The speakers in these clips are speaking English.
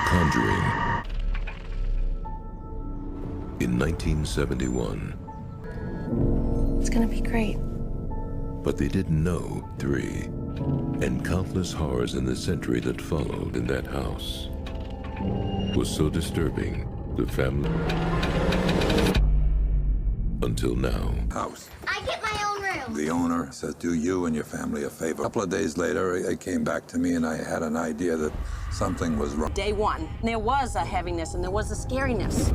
Conjuring. In 1971. It's gonna be great. But they didn't know 3 and countless horrors in the century that followed in that house was so disturbing the family until now. House. I get my own room. The owner says, do you and your family a favor. A couple of days later, it came back to me and I had an idea that something was wrong. Day one, there was a heaviness and there was a scariness.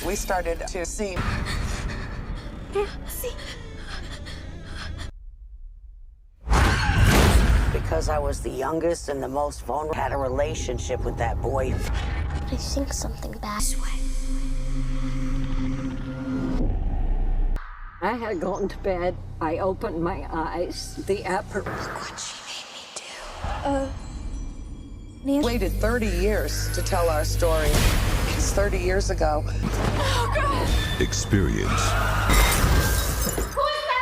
We started to see. See? Because I was the youngest and the most vulnerable, had a relationship with that boy. I think something bad. I had gone to bed. I opened my eyes. The Look what she made me do. Waited 30 years to tell our story. It's 30 years ago. Oh, God! Experience. Who is that?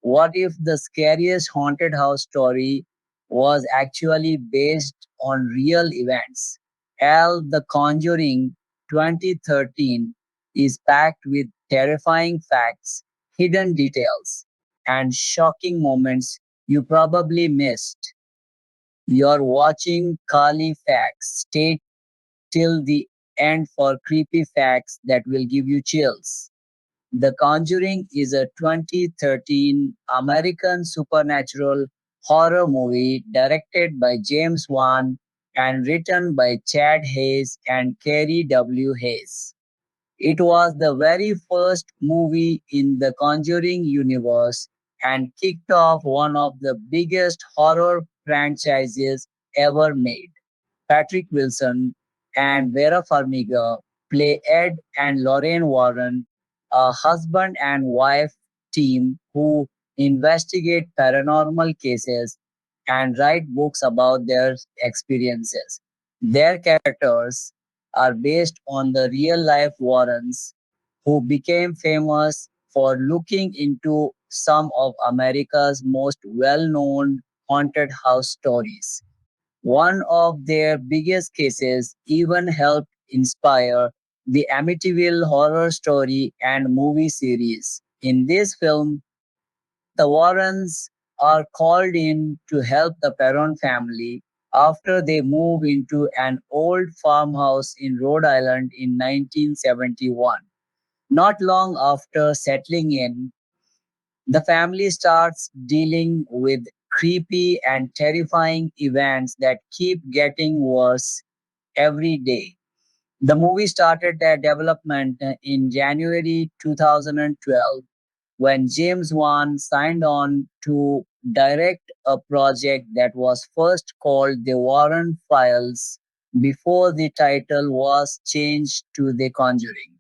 What if the scariest haunted house story was actually based on real events? The Conjuring 2013 is packed with terrifying facts, hidden details, and shocking moments you probably missed. You're watching Kali Facts. Stay till the end for creepy facts that will give you chills. The Conjuring is a 2013 American supernatural horror movie directed by James Wan and written by Chad Hayes and Kerry W. Hayes. It was the very first movie in the Conjuring universe and kicked off one of the biggest horror franchises ever made. Patrick Wilson and Vera Farmiga play Ed and Lorraine Warren, a husband and wife team who investigate paranormal cases and write books about their experiences. Their characters are based on the real life Warrens who became famous for looking into some of America's most well known haunted house stories. One of their biggest cases even helped inspire the Amityville horror story and movie series. In this film, the Warrens are called in to help the Perron family after they move into an old farmhouse in Rhode Island in 1971. Not long after settling in, the family starts dealing with creepy and terrifying events that keep getting worse every day. The movie started their development in January 2012 when James Wan signed on to direct a project that was first called The Warren Files before the title was changed to The Conjuring.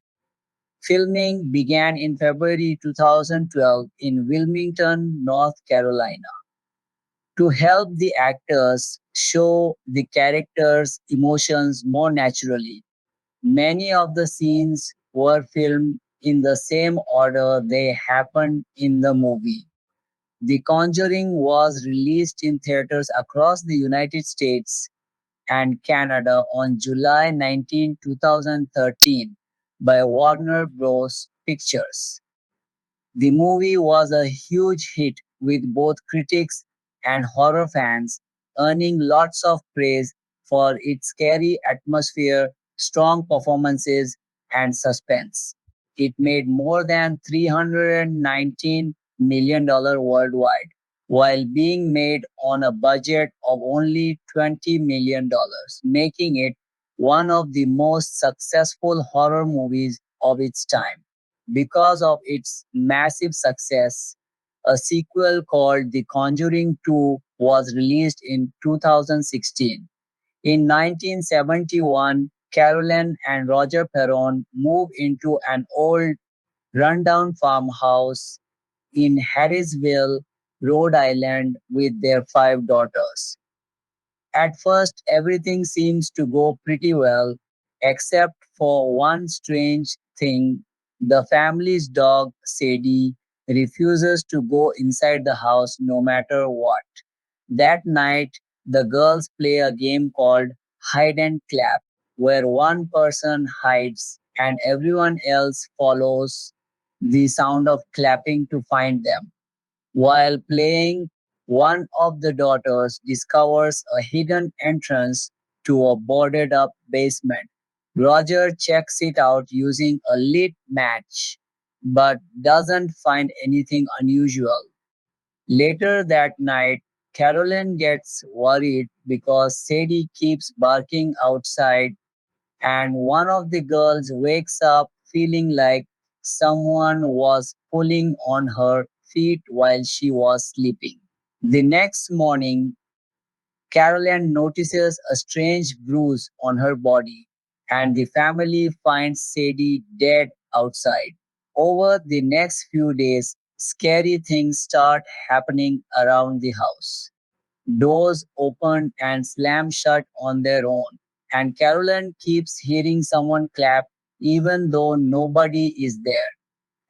Filming began in February 2012 in Wilmington, North Carolina. To help the actors show the characters' emotions more naturally, many of the scenes were filmed in the same order they happened in the movie. The Conjuring was released in theaters across the United States and Canada on July 19, 2013 by Warner Bros. Pictures. The movie was a huge hit with both critics and horror fans, earning lots of praise for its scary atmosphere, strong performances, and suspense. It made more than $319 million worldwide, while being made on a budget of only $20 million, making it one of the most successful horror movies of its time. Because of its massive success, a sequel called The Conjuring 2 was released in 2016. In 1971, Carolyn and Roger Perron moved into an old, rundown farmhouse in Harrisville, Rhode Island, with their five daughters. At first, everything seems to go pretty well, except for one strange thing. The family's dog, Sadie, refuses to go inside the house no matter what. That night, the girls play a game called Hide and Clap, where one person hides and everyone else follows the sound of clapping to find them. While playing, one of the daughters discovers a hidden entrance to a boarded up basement. Roger checks it out using a lit match, but doesn't find anything unusual. Later that night, Carolyn gets worried because Sadie keeps barking outside, and one of the girls wakes up feeling like someone was pulling on her feet while she was sleeping. The next morning, Carolyn notices a strange bruise on her body, and the family finds Sadie dead outside. Over the next few days, scary things start happening around the house. Doors open and slam shut on their own, and Carolyn keeps hearing someone clap even though nobody is there.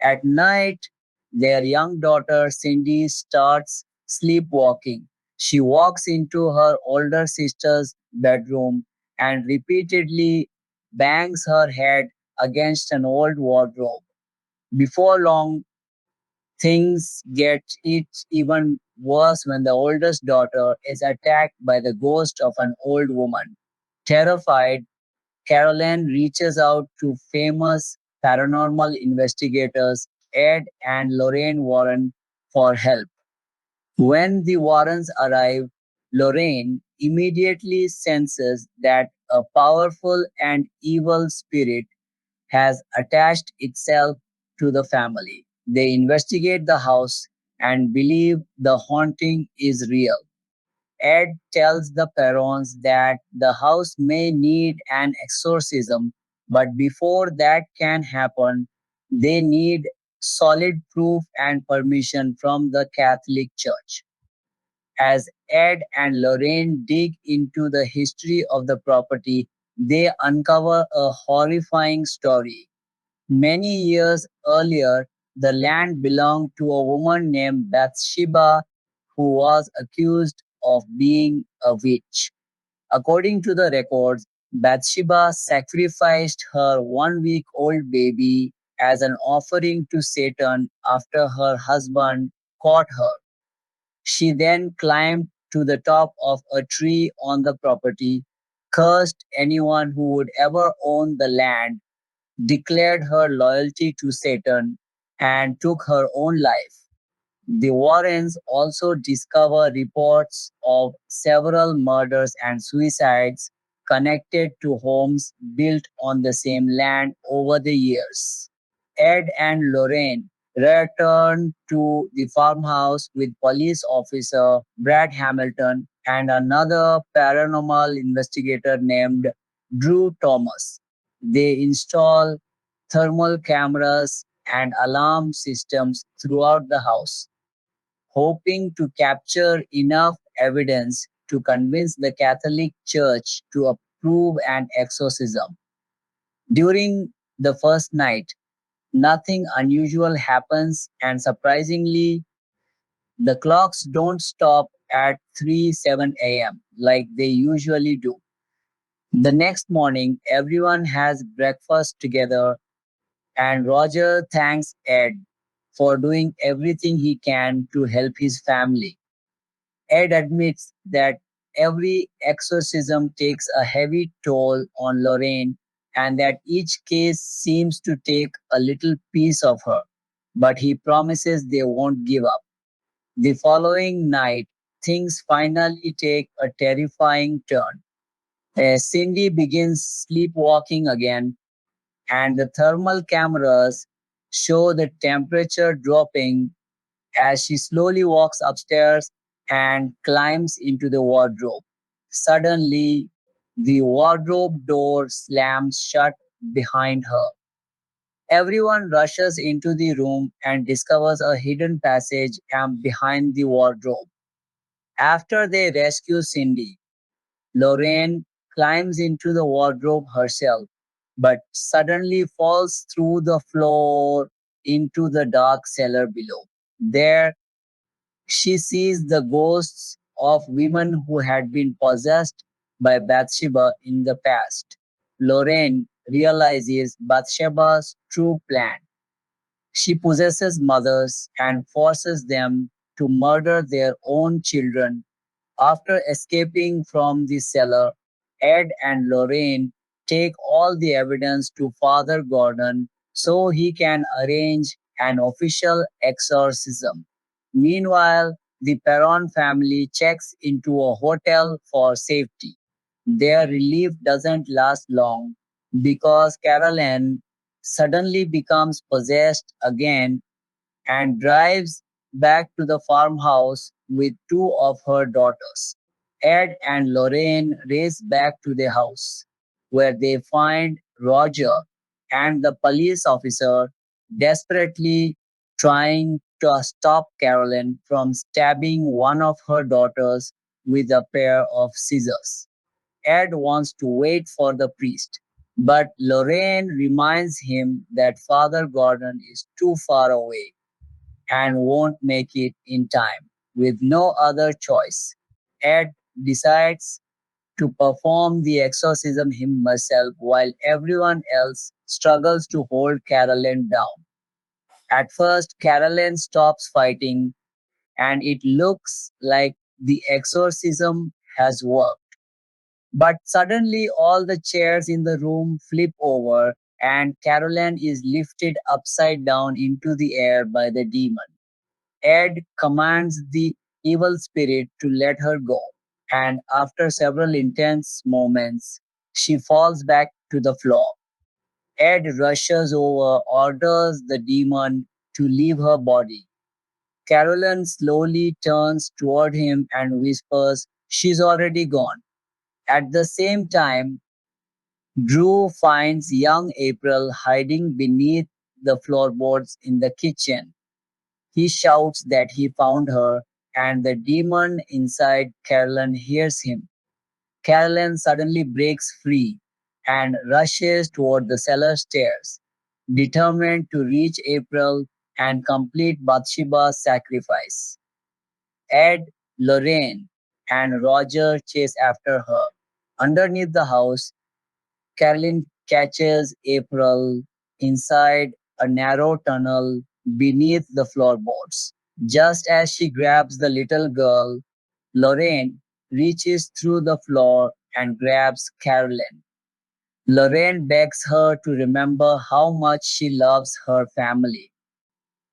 At night, their young daughter Cindy starts sleepwalking. She walks into her older sister's bedroom and repeatedly bangs her head against an old wardrobe. Before long, things get it even worse when the oldest daughter is attacked by the ghost of an old woman. Terrified, Caroline reaches out to famous paranormal investigators Ed and Lorraine Warren for help. When the Warrens arrive, Lorraine immediately senses that a powerful and evil spirit has attached itself to the family. They investigate the house and believe the haunting is real. Ed tells the Perrons that the house may need an exorcism, but before that can happen, they need solid proof and permission from the Catholic Church. As Ed and Lorraine dig into the history of the property, they uncover a horrifying story. Many years earlier, the land belonged to a woman named Bathsheba who was accused of being a witch. According to the records, Bathsheba sacrificed her 1 week old baby as an offering to Satan after her husband caught her. She then climbed to the top of a tree on the property, cursed anyone who would ever own the land, declared her loyalty to Satan, and took her own life. The Warrens also discover reports of several murders and suicides connected to homes built on the same land over the years. Ed and Lorraine return to the farmhouse with police officer Brad Hamilton and another paranormal investigator named Drew Thomas. They install thermal cameras and alarm systems throughout the house, hoping to capture enough evidence to convince the Catholic Church to approve an exorcism. During the first night, nothing unusual happens, and surprisingly, the clocks don't stop at 3:07 a.m. like they usually do. The next morning, everyone has breakfast together, and Roger thanks Ed for doing everything he can to help his family. Ed admits that every exorcism takes a heavy toll on Lorraine and that each case seems to take a little piece of her, but he promises they won't give up. The following night, things finally take a terrifying turn. Cindy begins sleepwalking again, and the thermal cameras show the temperature dropping as she slowly walks upstairs and climbs into the wardrobe. Suddenly, the wardrobe door slams shut behind her. Everyone rushes into the room and discovers a hidden passage behind the wardrobe. After they rescue Cindy, Lorraine climbs into the wardrobe herself, but suddenly falls through the floor into the dark cellar below. There, she sees the ghosts of women who had been possessed by Bathsheba in the past. Lorraine realizes Bathsheba's true plan. She possesses mothers and forces them to murder their own children. After escaping from the cellar, Ed and Lorraine take all the evidence to Father Gordon so he can arrange an official exorcism. Meanwhile, the Perron family checks into a hotel for safety. Their relief doesn't last long because Carolyn suddenly becomes possessed again and drives back to the farmhouse with two of her daughters. Ed and Lorraine race back to the house, where they find Roger and the police officer desperately trying to stop Carolyn from stabbing one of her daughters with a pair of scissors. Ed wants to wait for the priest, but Lorraine reminds him that Father Gordon is too far away and won't make it in time. With no other choice, Ed decides to perform the exorcism himself while everyone else struggles to hold Carolyn down. At first, Carolyn stops fighting and it looks like the exorcism has worked. But suddenly, all the chairs in the room flip over and Carolyn is lifted upside down into the air by the demon. Ed commands the evil spirit to let her go, and after several intense moments, she falls back to the floor. Ed rushes over, orders the demon to leave her body. Carolyn slowly turns toward him and whispers, "She's already gone." At the same time, Drew finds young April hiding beneath the floorboards in the kitchen. He shouts that he found her, and the demon inside Carolyn hears him. Carolyn suddenly breaks free and rushes toward the cellar stairs, determined to reach April and complete Bathsheba's sacrifice. Ed, Lorraine, and Roger chase after her. Underneath the house, Carolyn catches April inside a narrow tunnel beneath the floorboards. Just as she grabs the little girl, Lorraine reaches through the floor and grabs Carolyn. Lorraine begs her to remember how much she loves her family.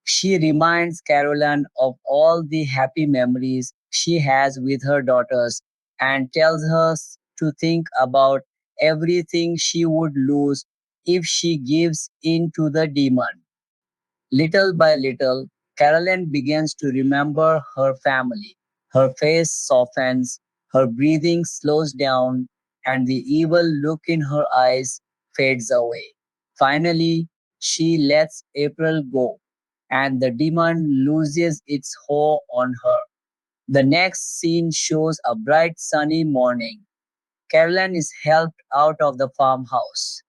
She reminds Carolyn of all the happy memories she has with her daughters and tells her to think about everything she would lose if she gives in to the demon. Little by little, Carolyn begins to remember her family. Her face softens, her breathing slows down, and the evil look in her eyes fades away. Finally, she lets April go, and the demon loses its hold on her. The next scene shows a bright sunny morning. Carolyn is helped out of the farmhouse,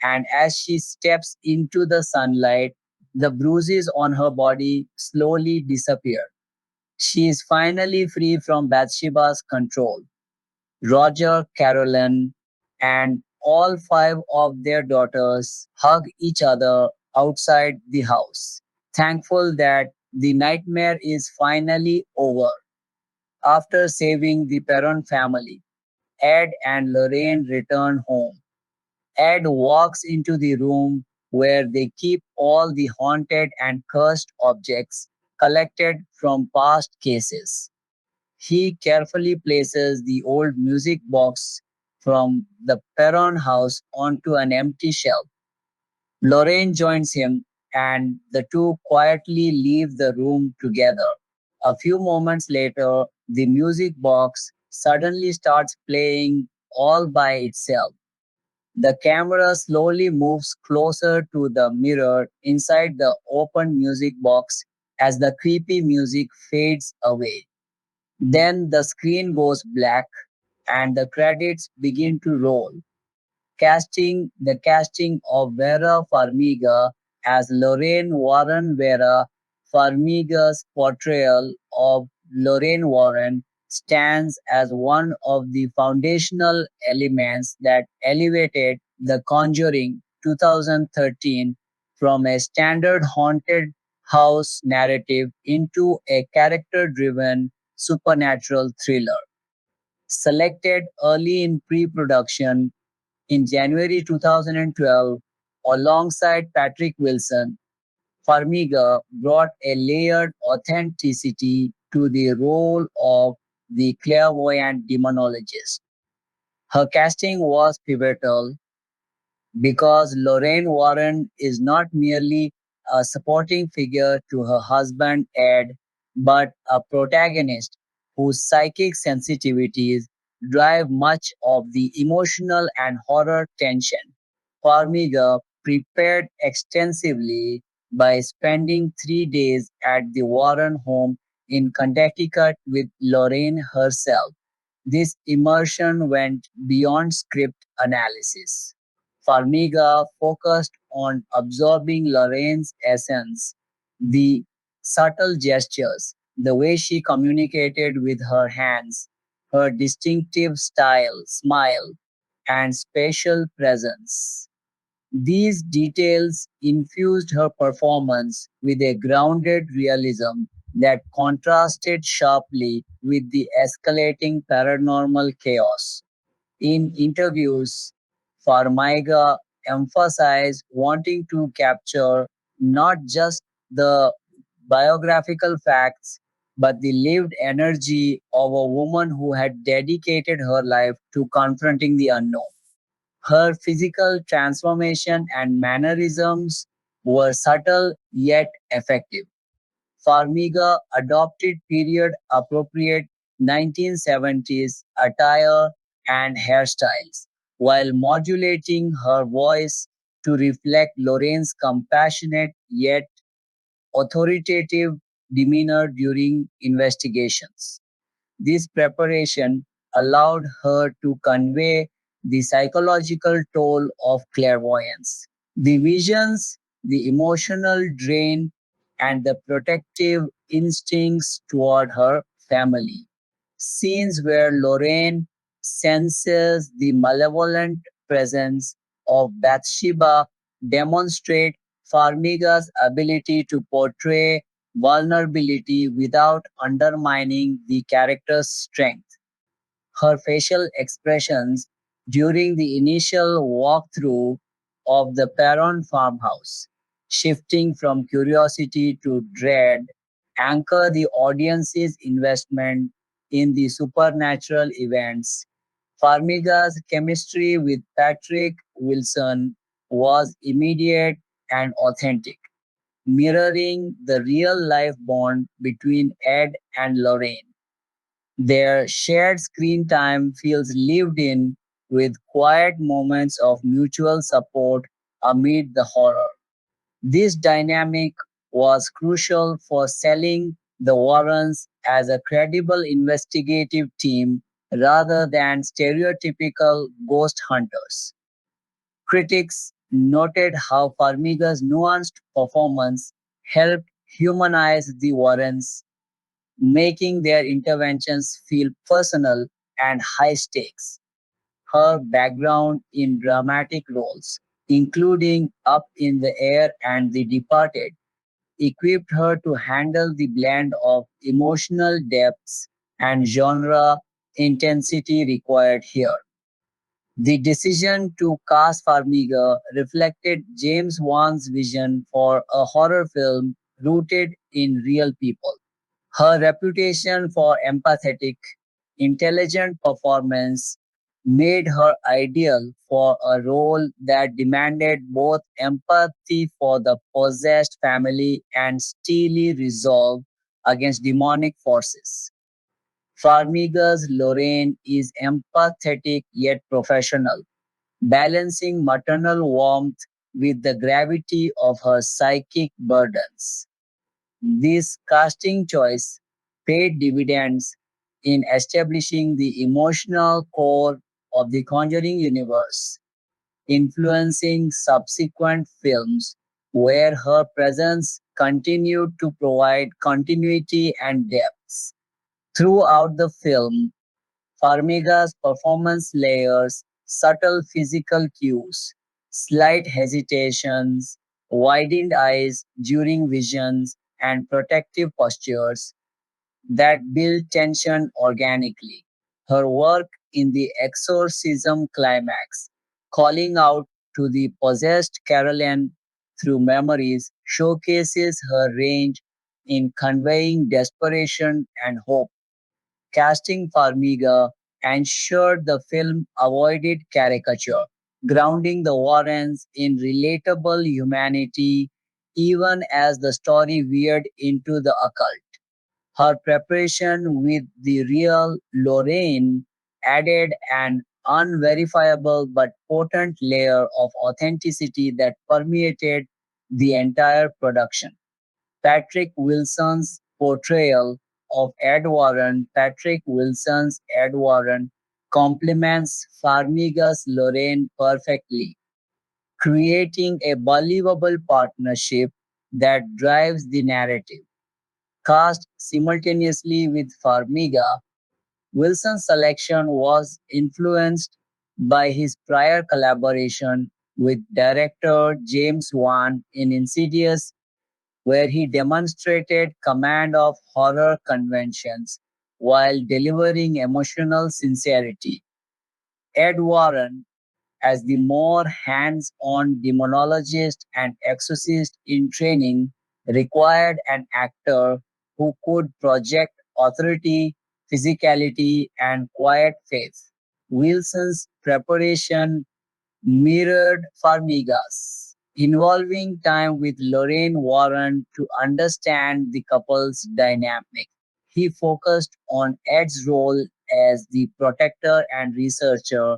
and as she steps into the sunlight, the bruises on her body slowly disappear. She is finally free from Bathsheba's control. Roger, Carolyn, and all five of their daughters hug each other outside the house. thankful that the nightmare is finally over. After saving the Perron family, Ed and Lorraine return home. Ed walks into the room where they keep all the haunted and cursed objects collected from past cases. He carefully places the old music box from the Perron house onto an empty shelf. Lorraine joins him, and the two quietly leave the room together. A few moments later, the music box suddenly starts playing all by itself. The camera slowly moves closer to the mirror inside the open music box as the creepy music fades away. Then the screen goes black and the credits begin to roll. Casting of Vera Farmiga as Lorraine Warren. Vera Farmiga's portrayal of Lorraine Warren stands as one of the foundational elements that elevated The Conjuring 2013 from a standard haunted house narrative into a character-driven supernatural thriller. Selected early in pre-production, in January 2012, alongside Patrick Wilson, Farmiga brought a layered authenticity to the role of the clairvoyant demonologist. Her casting was pivotal because Lorraine Warren is not merely a supporting figure to her husband Ed, but a protagonist whose psychic sensitivities drive much of the emotional and horror tension. Farmiga prepared extensively by spending 3 days at the Warren home in Connecticut with Lorraine herself. This immersion went beyond script analysis. Farmiga focused on absorbing Lorraine's essence, the subtle gestures, the way she communicated with her hands, her distinctive style, smile, and spatial presence. These details infused her performance with a grounded realism that contrasted sharply with the escalating paranormal chaos. In interviews, Farmiga emphasized wanting to capture not just the biographical facts, but the lived energy of a woman who had dedicated her life to confronting the unknown. Her physical transformation and mannerisms were subtle yet effective. Farmiga adopted period appropriate 1970s attire and hairstyles, while modulating her voice to reflect Lorraine's compassionate yet authoritative demeanor during investigations. This preparation allowed her to convey the psychological toll of clairvoyance. The visions, the emotional drain, and the protective instincts toward her family. Scenes where Lorraine senses the malevolent presence of Bathsheba demonstrate Farmiga's ability to portray vulnerability without undermining the character's strength. Her facial expressions during the initial walkthrough of the Perron farmhouse, shifting from curiosity to dread, anchor the audience's investment in the supernatural events. Farmiga's chemistry with Patrick Wilson was immediate and authentic, mirroring the real life bond between Ed and Lorraine. Their shared screen time feels lived in, with quiet moments of mutual support amid the horror. This dynamic was crucial for selling the Warrens as a credible investigative team rather than stereotypical ghost hunters. Critics noted how Farmiga's nuanced performance helped humanize the Warrens, making their interventions feel personal and high stakes. Her background in dramatic roles, including Up in the Air and The Departed, equipped her to handle the blend of emotional depths and genre intensity required here. The decision to cast Farmiga reflected James Wan's vision for a horror film rooted in real people. Her reputation for empathetic, intelligent performance made her ideal for a role that demanded both empathy for the possessed family and steely resolve against demonic forces. Farmiga's Lorraine is empathetic yet professional, balancing maternal warmth with the gravity of her psychic burdens. This casting choice paid dividends in establishing the emotional core of the Conjuring universe, influencing subsequent films where her presence continued to provide continuity and depth. Throughout the film, Farmiga's performance layers subtle physical cues, slight hesitations, widened eyes during visions, and protective postures that build tension organically. Her work in the exorcism climax, calling out to the possessed Caroline through memories, showcases her range in conveying desperation and hope. Casting Farmiga ensured the film avoided caricature, grounding the Warrens in relatable humanity even as the story veered into the occult. Her preparation with the real Lorraine added an unverifiable but potent layer of authenticity that permeated the entire production. Patrick Wilson's Ed Warren complements Farmiga's Lorraine perfectly, creating a believable partnership that drives the narrative. Cast simultaneously with Farmiga, Wilson's selection was influenced by his prior collaboration with director James Wan in Insidious, where he demonstrated command of horror conventions while delivering emotional sincerity. Ed Warren, as the more hands on demonologist and exorcist in training, required an actor who could project authority, physicality, and quiet faith. Wilson's preparation mirrored Farmiga's, involving time with Lorraine Warren to understand the couple's dynamic. He focused on Ed's role as the protector and researcher,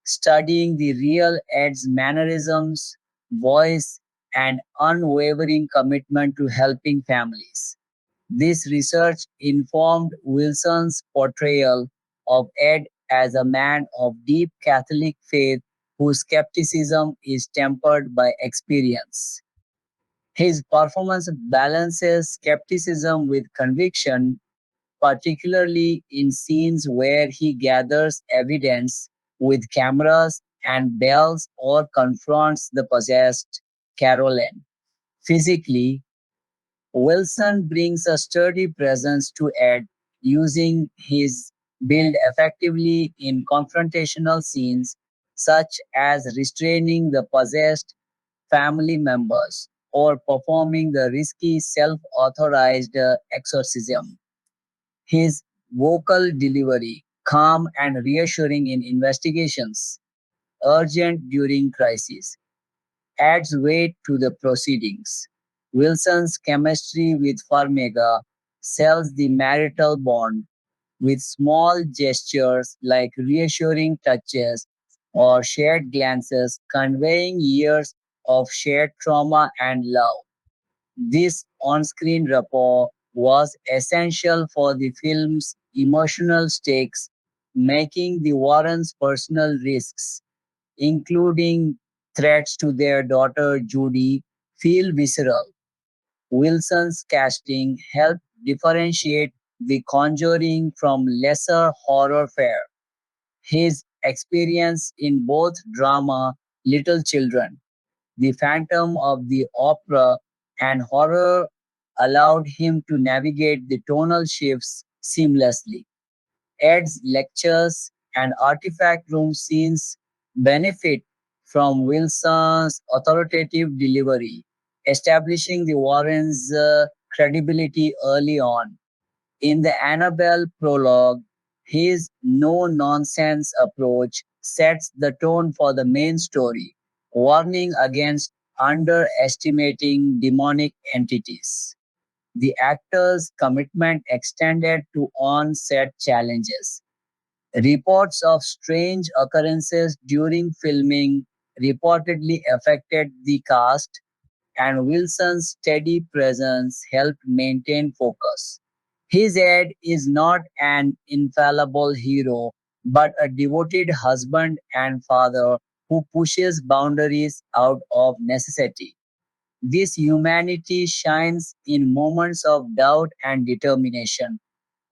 studying the real Ed's mannerisms, voice, and unwavering commitment to helping families. This research informed Wilson's portrayal of Ed as a man of deep Catholic faith whose skepticism is tempered by experience. His performance balances skepticism with conviction, particularly in scenes where he gathers evidence with cameras and bells or confronts the possessed Caroline. Physically, Wilson brings a sturdy presence to Ed, using his build effectively in confrontational scenes, such as restraining the possessed family members or performing the risky self authorized exorcism. His vocal delivery, calm and reassuring in investigations, urgent during crises, adds weight to the proceedings. Wilson's chemistry with Farmiga sells the marital bond with small gestures like reassuring touches or shared glances, conveying years of shared trauma and love. This on screen rapport was essential for the film's emotional stakes, making the Warrens' personal risks, including threats to their daughter Judy, feel visceral. Wilson's casting helped differentiate The Conjuring from lesser horror fare. His experience in both drama, Little Children, The Phantom of the Opera, and horror allowed him to navigate the tonal shifts seamlessly. Ed's lectures and artifact room scenes benefit from Wilson's authoritative delivery, establishing the Warrens' credibility early on. In the Annabelle prologue, his no nonsense approach sets the tone for the main story, warning against underestimating demonic entities. The actor's commitment extended to on set challenges. Reports of strange occurrences during filming reportedly affected the cast, and Wilson's steady presence helped maintain focus. His Ed is not an infallible hero, but a devoted husband and father who pushes boundaries out of necessity. This humanity shines in moments of doubt and determination,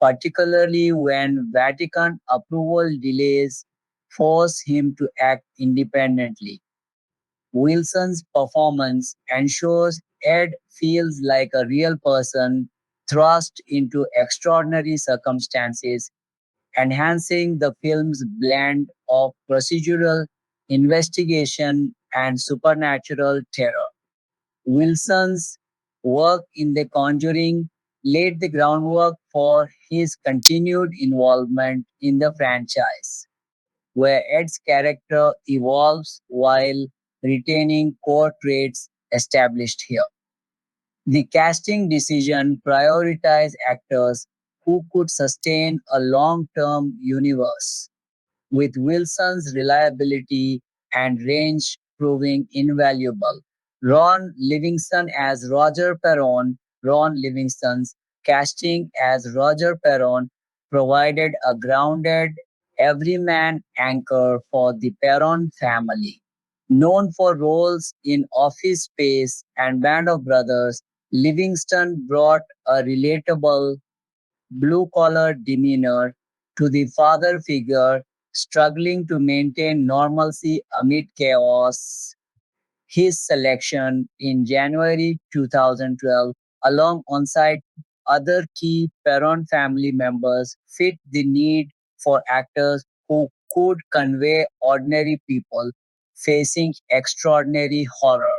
particularly when Vatican approval delays force him to act independently. Wilson's performance ensures Ed feels like a real person thrust into extraordinary circumstances, enhancing the film's blend of procedural investigation and supernatural terror. Wilson's work in The Conjuring laid the groundwork for his continued involvement in the franchise, where Ed's character evolves while retaining core traits established here. The casting decision prioritized actors who could sustain a long-term universe, with Wilson's reliability and range proving invaluable. Ron Livingston's casting as Roger Perron provided a grounded, everyman anchor for the Perron family. Known for roles in Office Space and Band of Brothers, Livingston brought a relatable, blue collar demeanor to the father figure struggling to maintain normalcy amid chaos. His selection in January 2012, alongside other key Perron family members, fit the need for actors who could convey ordinary people facing extraordinary horror.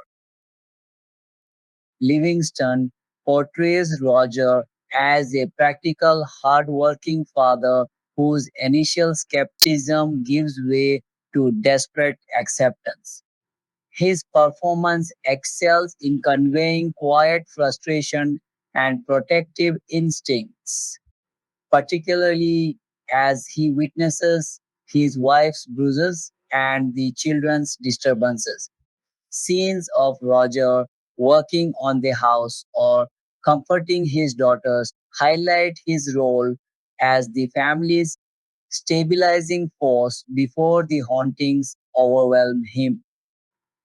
Livingston portrays Roger as a practical, hard-working father whose initial skepticism gives way to desperate acceptance. His performance excels in conveying quiet frustration and protective instincts, particularly as he witnesses his wife's bruises and the children's disturbances. Scenes of Roger working on the house or comforting his daughters highlight his role as the family's stabilizing force before the hauntings overwhelm him.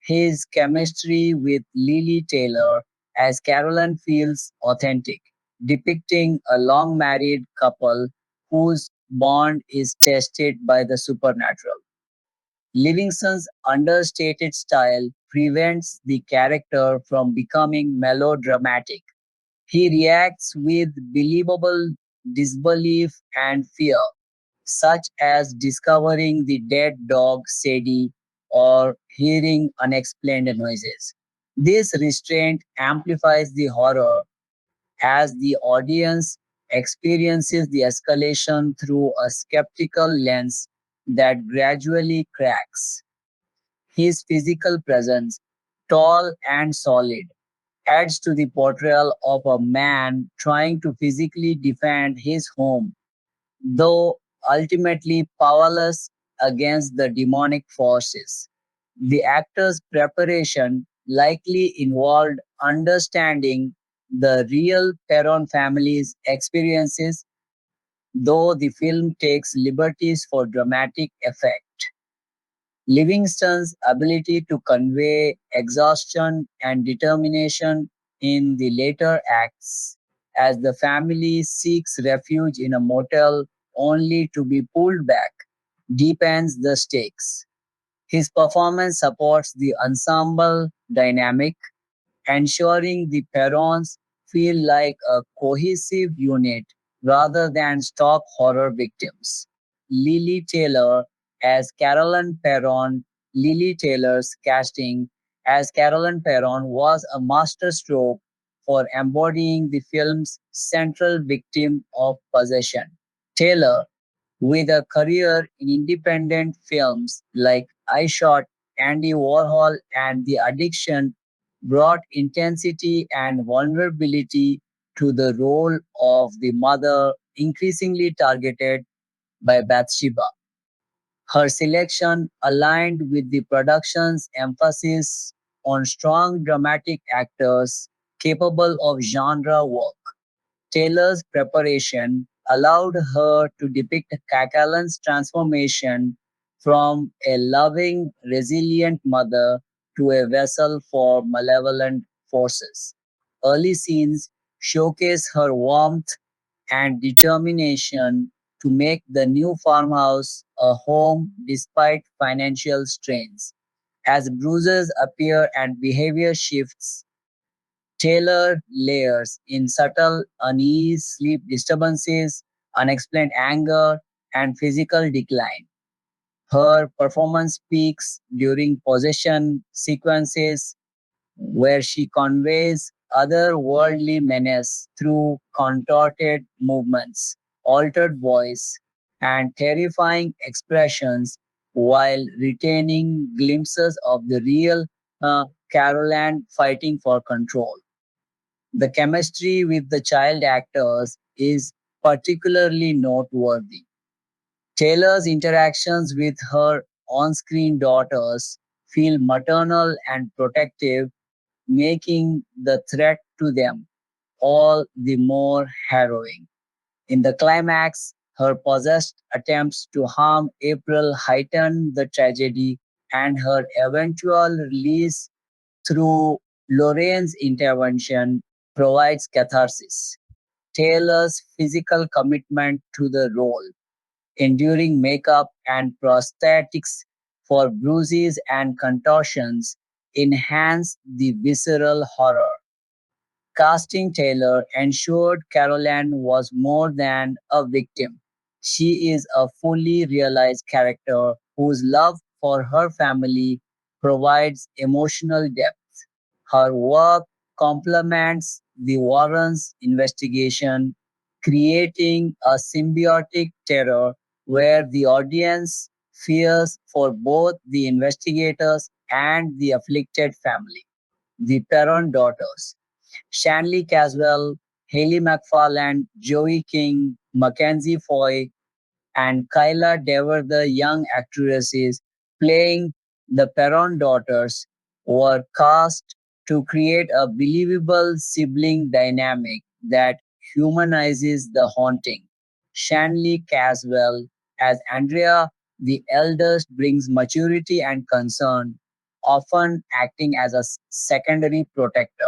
His chemistry with Lili Taylor as Carolyn feels authentic, depicting a long married couple whose bond is tested by the supernatural. Livingston's understated style prevents the character from becoming melodramatic. He reacts with believable disbelief and fear, such as discovering the dead dog Sadie or hearing unexplained noises. This restraint amplifies the horror as the audience experiences the escalation through a skeptical lens that gradually cracks. His physical presence, tall and solid, adds to the portrayal of a man trying to physically defend his home, though ultimately powerless against the demonic forces. The actor's preparation likely involved understanding the real Perron family's experiences, though the film takes liberties for dramatic effect. Livingston's ability to convey exhaustion and determination in the later acts, as the family seeks refuge in a motel only to be pulled back, deepens the stakes. His performance supports the ensemble dynamic, ensuring the Perrons feel like a cohesive unit rather than stock horror victims. Lili Taylor as Carolyn Perron. Lili Taylor's casting as Carolyn Perron was a masterstroke for embodying the film's central victim of possession. Taylor, with a career in independent films like I Shot, Andy Warhol, and The Addiction, brought intensity and vulnerability to the role of the mother increasingly targeted by Bathsheba. Her selection aligned with the production's emphasis on strong dramatic actors capable of genre work. Taylor's preparation allowed her to depict Catalan's transformation from a loving, resilient mother to a vessel for malevolent forces. Early scenes showcase her warmth and determination to make the new farmhouse a home despite financial strains. As bruises appear and behavior shifts, Taylor layers in subtle unease, sleep disturbances, unexplained anger, and physical decline. Her performance peaks during possession sequences where she conveys otherworldly menace through contorted movements, altered voice, and terrifying expressions while retaining glimpses of the real Caroline fighting for control. The chemistry with the child actors is particularly noteworthy. Taylor's interactions with her on screen daughters feel maternal and protective, making the threat to them all the more harrowing. In the climax, her possessed attempts to harm April heighten the tragedy, and her eventual release through Lorraine's intervention provides catharsis. Taylor's physical commitment to the role, enduring makeup and prosthetics for bruises and contortions, enhance the visceral horror. Casting Taylor ensured Caroline was more than a victim. She is a fully realized character whose love for her family provides emotional depth. Her work complements the Warrens' investigation, creating a symbiotic terror where the audience fears for both the investigators and the afflicted family. The Perron daughters, Shanley Caswell, Haley McFarland, Joey King, Mackenzie Foy, and Kyla Dever, the young actresses playing the Perron daughters, were cast to create a believable sibling dynamic that humanizes the haunting. Shanley Caswell as Andrea, the eldest, brings maturity and concern, often acting as a secondary protector.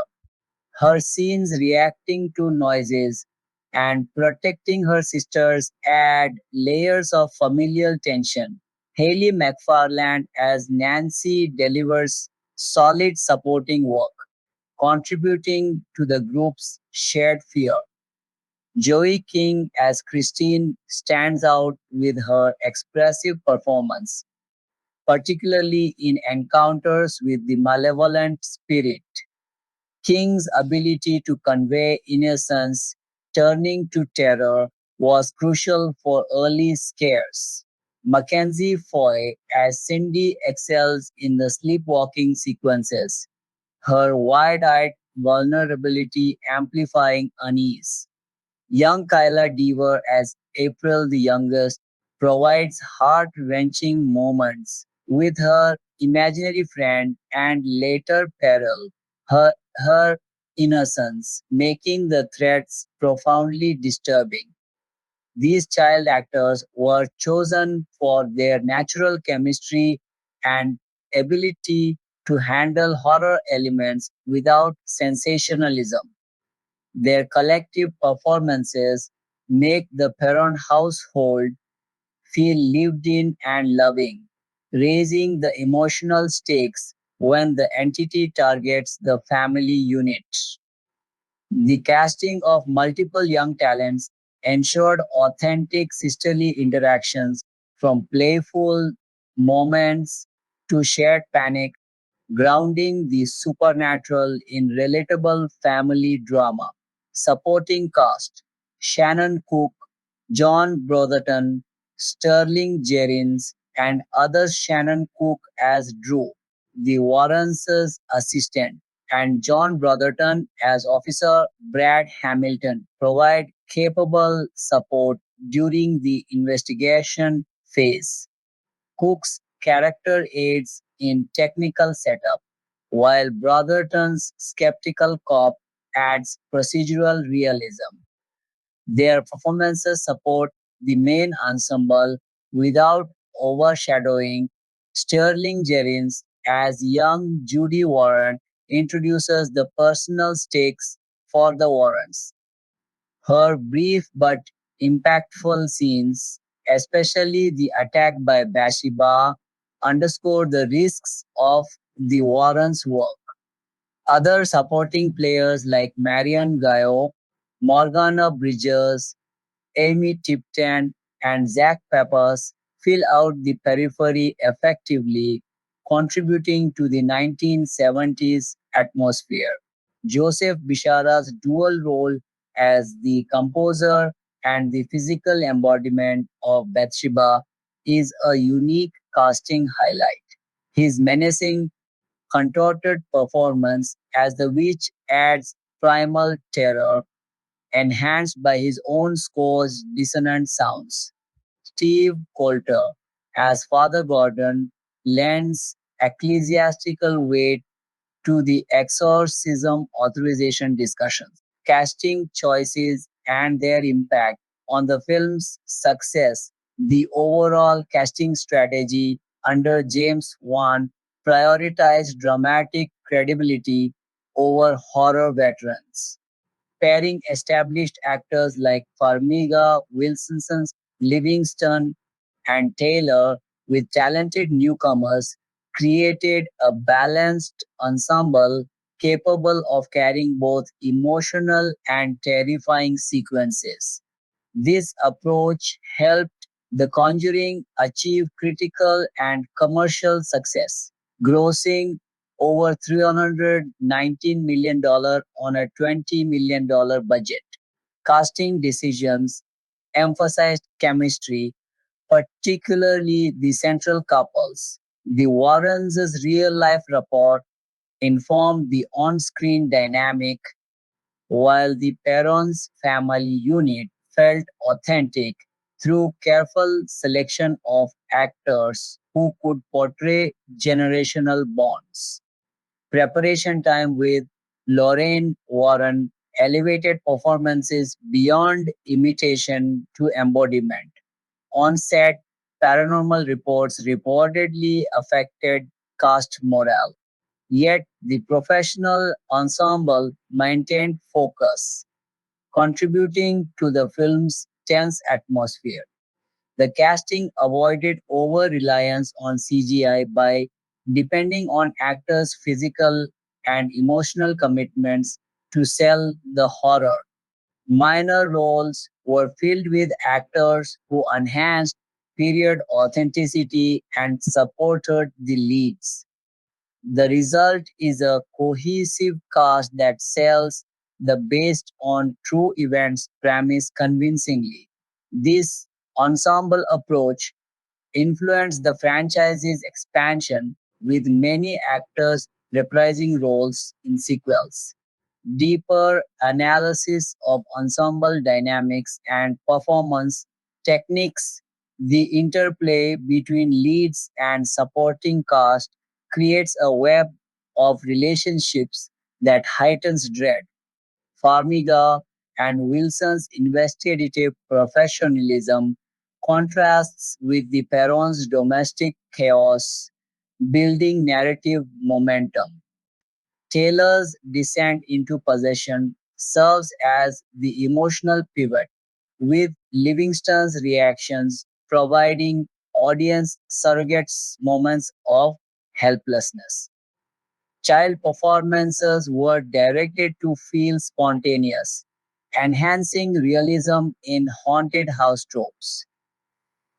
Her scenes reacting to noises and protecting her sisters add layers of familial tension. Haley McFarland as Nancy delivers solid supporting work, contributing to the group's shared fear. Joey King as Christine stands out with her expressive performance, particularly in encounters with the malevolent spirit. King's ability to convey innocence turning to terror was crucial for early scares. Mackenzie Foy as Cindy excels in the sleepwalking sequences, her wide-eyed vulnerability amplifying unease. Young Kyla Dever as April the youngest provides heart-wrenching moments with her imaginary friend and later peril, her innocence, making the threats profoundly disturbing. These child actors were chosen for their natural chemistry and ability to handle horror elements without sensationalism. Their collective performances make the Perron household feel lived in and loving, raising the emotional stakes when the entity targets the family unit. The casting of multiple young talents ensured authentic sisterly interactions from playful moments to shared panic, grounding the supernatural in relatable family drama. Supporting cast: Shannon Cook, John Brotherton, Sterling Jerins, and others. Shannon Cook as Drew, the Warrens' assistant, and John Brotherton as Officer Brad Hamilton provide capable support during the investigation phase. Cook's character aids in technical setup, while Brotherton's skeptical cop adds procedural realism. Their performances support the main ensemble without overshadowing. Sterling Jerins as young Judy Warren introduces the personal stakes for the Warrens. Her brief but impactful scenes, especially the attack by Bathsheba, underscore the risks of the Warrens' work. Other supporting players like Marion Gayo, Morgana Bridges, Amy Tipton, and Zach Peppers fill out the periphery effectively, contributing to the 1970s atmosphere. Joseph Bishara's dual role as the composer and the physical embodiment of Bathsheba is a unique casting highlight. His menacing, contorted performance as the witch adds primal terror, enhanced by his own score's dissonant sounds. Steve Coulter, as Father Gordon, lends ecclesiastical weight to the exorcism authorization discussions. Casting choices and their impact on the film's success. The overall casting strategy under James Wan prioritized dramatic credibility over horror veterans, pairing established actors like Farmiga, Wilson, Livingston, and Taylor with talented newcomers created a balanced ensemble capable of carrying both emotional and terrifying sequences. This approach helped The Conjuring achieve critical and commercial success, grossing over $319 million on a $20 million budget. Casting decisions emphasized chemistry, particularly the central couples. The Warrens' real life rapport informed the on screen dynamic, while the Perron's family unit felt authentic through careful selection of actors who could portray generational bonds. Preparation time with Lorraine Warren elevated performances beyond imitation to embodiment. On set, paranormal reports reportedly affected cast morale. Yet the professional ensemble maintained focus, contributing to the film's tense atmosphere. The casting avoided over reliance on CGI by depending on actors' physical and emotional commitments to sell the horror. Minor roles were filled with actors who enhanced period authenticity and supported the leads. The result is a cohesive cast that sells the based on true events premise convincingly. This ensemble approach influenced the franchise's expansion, with many actors reprising roles in sequels. Deeper analysis of ensemble dynamics and performance techniques, the interplay between leads and supporting cast creates a web of relationships that heightens dread. Farmiga and Wilson's investigative professionalism contrasts with the Perron's domestic chaos, building narrative momentum. Taylor's descent into possession serves as the emotional pivot, with Livingston's reactions providing audience surrogates moments of helplessness. Child performances were directed to feel spontaneous, enhancing realism in haunted house tropes.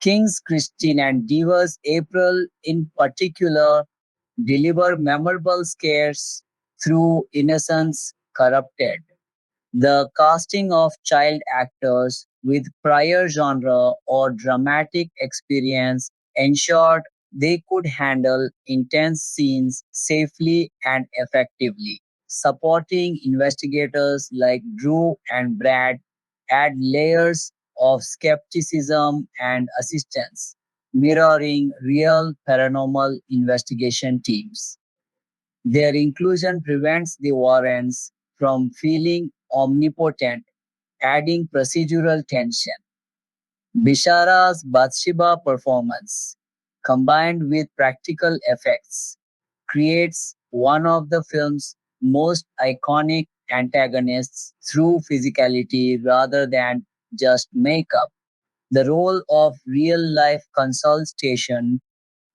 King's Christine and Divas April, in particular, deliver memorable scares through innocence corrupted. The casting of child actors with prior genre or dramatic experience ensured they could handle intense scenes safely and effectively. Supporting investigators like Drew and Brad add layers of skepticism and assistance, mirroring real paranormal investigation teams. Their inclusion prevents the Warrens from feeling omnipotent, adding procedural tension. Bishara's Bathsheba performance, combined with practical effects, creates one of the film's most iconic antagonists through physicality rather than just makeup. The role of real life consultation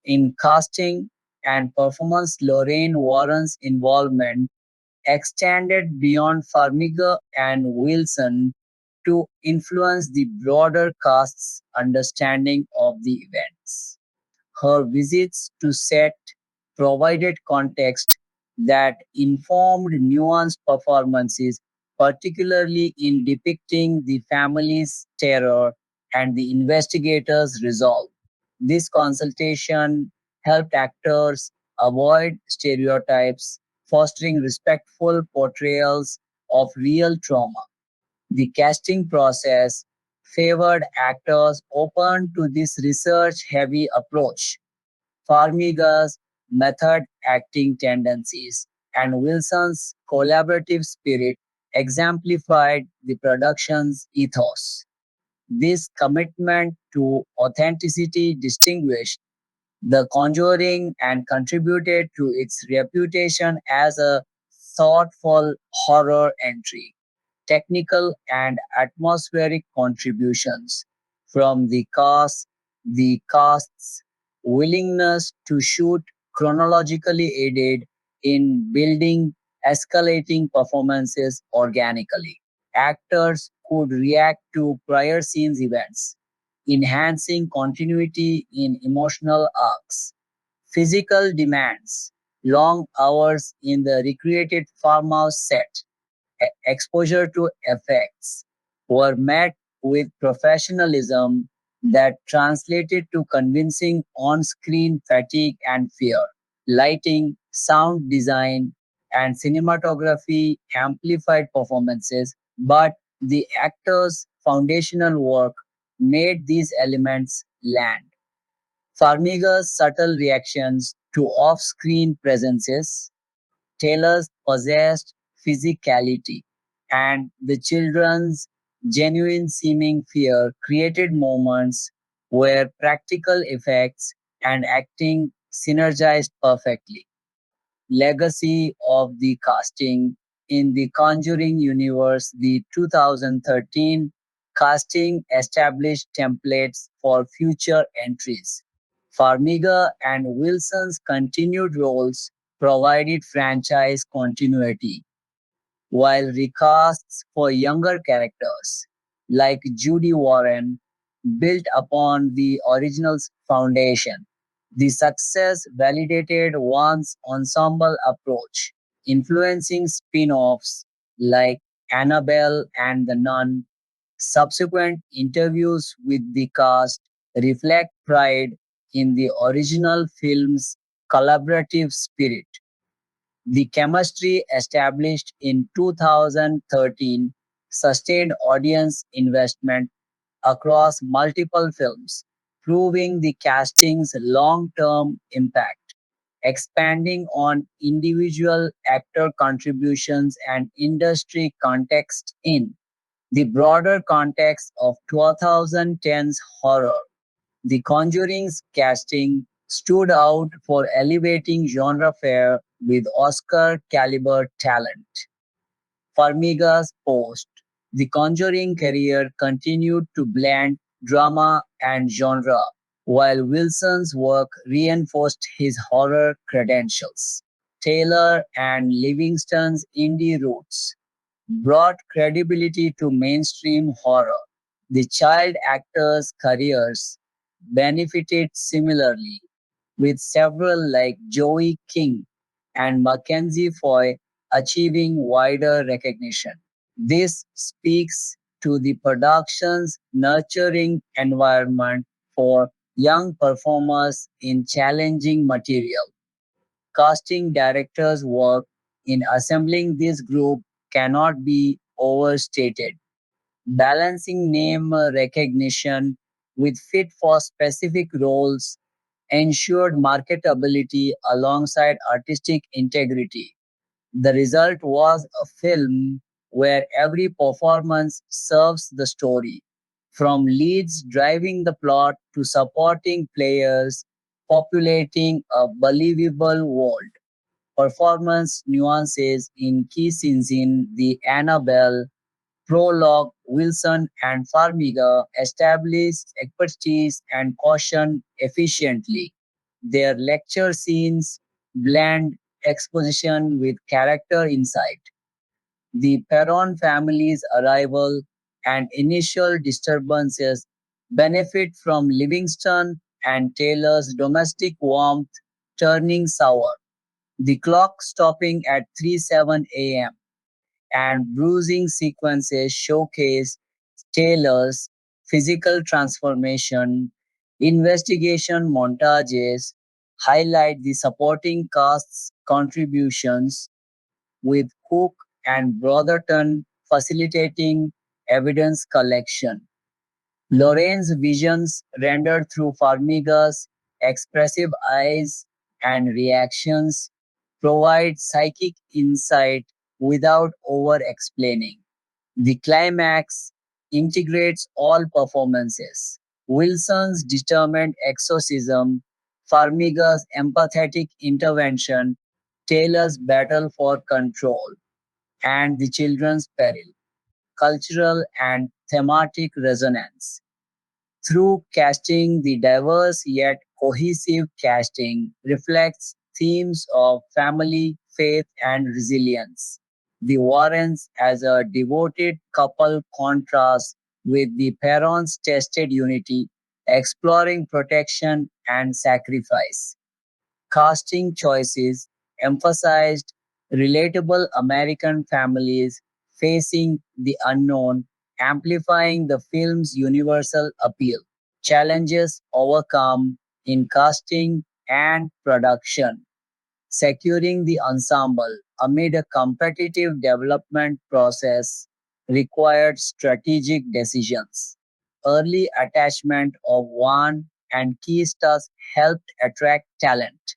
in casting and performance, Lorraine Warren's involvement extended beyond Farmiga and Wilson to influence the broader cast's understanding of the events. Her visits to set provided context that informed nuanced performances, particularly in depicting the family's terror and the investigators' resolve. This consultation helped actors avoid stereotypes, fostering respectful portrayals of real trauma. The casting process favored actors open to this research heavy approach. Farmiga's method acting tendencies and Wilson's collaborative spirit exemplified the production's ethos. This commitment to authenticity distinguished The Conjuring and contributed to its reputation as a thoughtful horror entry. Technical and atmospheric contributions from the cast's willingness to shoot chronologically aided in building escalating performances organically. Actors could react to prior scenes events, enhancing continuity in emotional arcs. Physical demands, long hours in the recreated farmhouse set, exposure to effects were met with professionalism that translated to convincing on screen fatigue and fear. Lighting, sound design, and cinematography amplified performances, but the actors' foundational work made these elements land. Farmiga's subtle reactions to off screen presences, Taylor's possessed physicality, and the children's genuine seeming fear created moments where practical effects and acting synergized perfectly. Legacy of the casting in the Conjuring universe, the 2013 casting established templates for future entries. Farmiga and Wilson's continued roles provided franchise continuity, while recasts for younger characters, like Judy Warren, built upon the original's foundation. The success validated one's ensemble approach, influencing spin offs like Annabelle and the Nun. Subsequent interviews with the cast reflect pride in the original film's collaborative spirit. The chemistry established in 2013 sustained audience investment across multiple films, proving the casting's long term impact. Expanding on individual actor contributions and industry context in the broader context of 2010's horror, The Conjuring's casting stood out for elevating genre fare with Oscar caliber talent. Farmiga's post The Conjuring career continued to blend drama and genre, while Wilson's work reinforced his horror credentials. Taylor and Livingston's indie roots brought credibility to mainstream horror. The child actors' careers benefited similarly, with several like Joey King and Mackenzie Foy achieving wider recognition. This speaks to the production's nurturing environment for young performers in challenging material. Casting directors' work in assembling this group cannot be overstated. Balancing name recognition with fit for specific roles ensured marketability alongside artistic integrity. The result was a film where every performance serves the story, from leads driving the plot to supporting players populating a believable world. Performance nuances in key scenes in The Annabelle prologue, Wilson and Farmiga established expertise and caution efficiently. Their lecture scenes blend exposition with character insight. The Perron family's arrival and initial disturbances benefit from Livingston and Taylor's domestic warmth turning sour. The clock stopping at 3:07 a.m. and bruising sequences showcase Taylor's physical transformation. Investigation montages highlight the supporting cast's contributions, with Cook and Brotherton facilitating evidence collection. Lorraine's visions, rendered through Farmiga's expressive eyes and reactions, provide psychic insight without over explaining. The climax integrates all performances. Wilson's determined exorcism, Farmiga's empathetic intervention, Taylor's battle for control, and the children's peril. Cultural and thematic resonance. Through casting, the diverse yet cohesive casting reflects themes of family, faith, and resilience. The Warrens, as a devoted couple, contrast with the Perrons' tested unity, exploring protection and sacrifice. Casting choices emphasized relatable American families facing the unknown, amplifying the film's universal appeal. Challenges overcome in casting and production. Securing the ensemble amid a competitive development process required strategic decisions. Early attachment of one and key stars helped attract talent.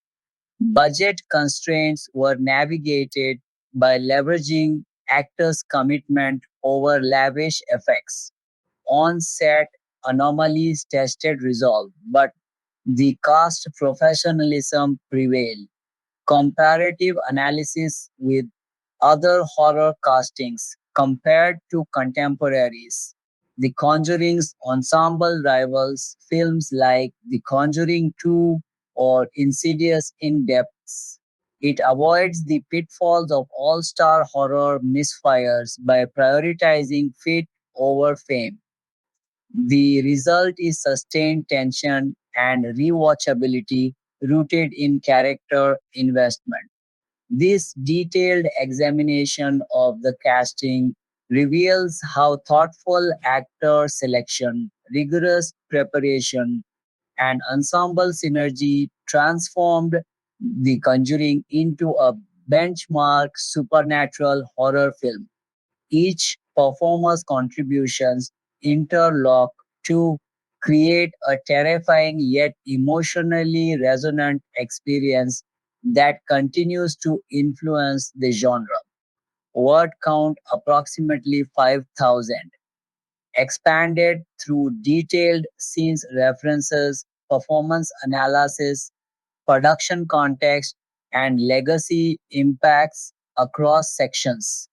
Budget constraints were navigated by leveraging actors' commitment over lavish effects. On-set anomalies tested resolve, but the cast professionalism prevailed. Comparative analysis with other horror castings compared to contemporaries. The Conjuring's ensemble rivals films like The Conjuring 2 or Insidious in Depths. It avoids the pitfalls of all-star horror misfires by prioritizing fit over fame. The result is sustained tension and rewatchability rooted in character investment. This detailed examination of the casting reveals how thoughtful actor selection, rigorous preparation, and ensemble synergy transformed The Conjuring into a benchmark supernatural horror film. Each performer's contributions interlock to create a terrifying yet emotionally resonant experience that continues to influence the genre. Word count approximately 5,000. Expanded through detailed scenes references, performance analysis, production context, and legacy impacts across sections.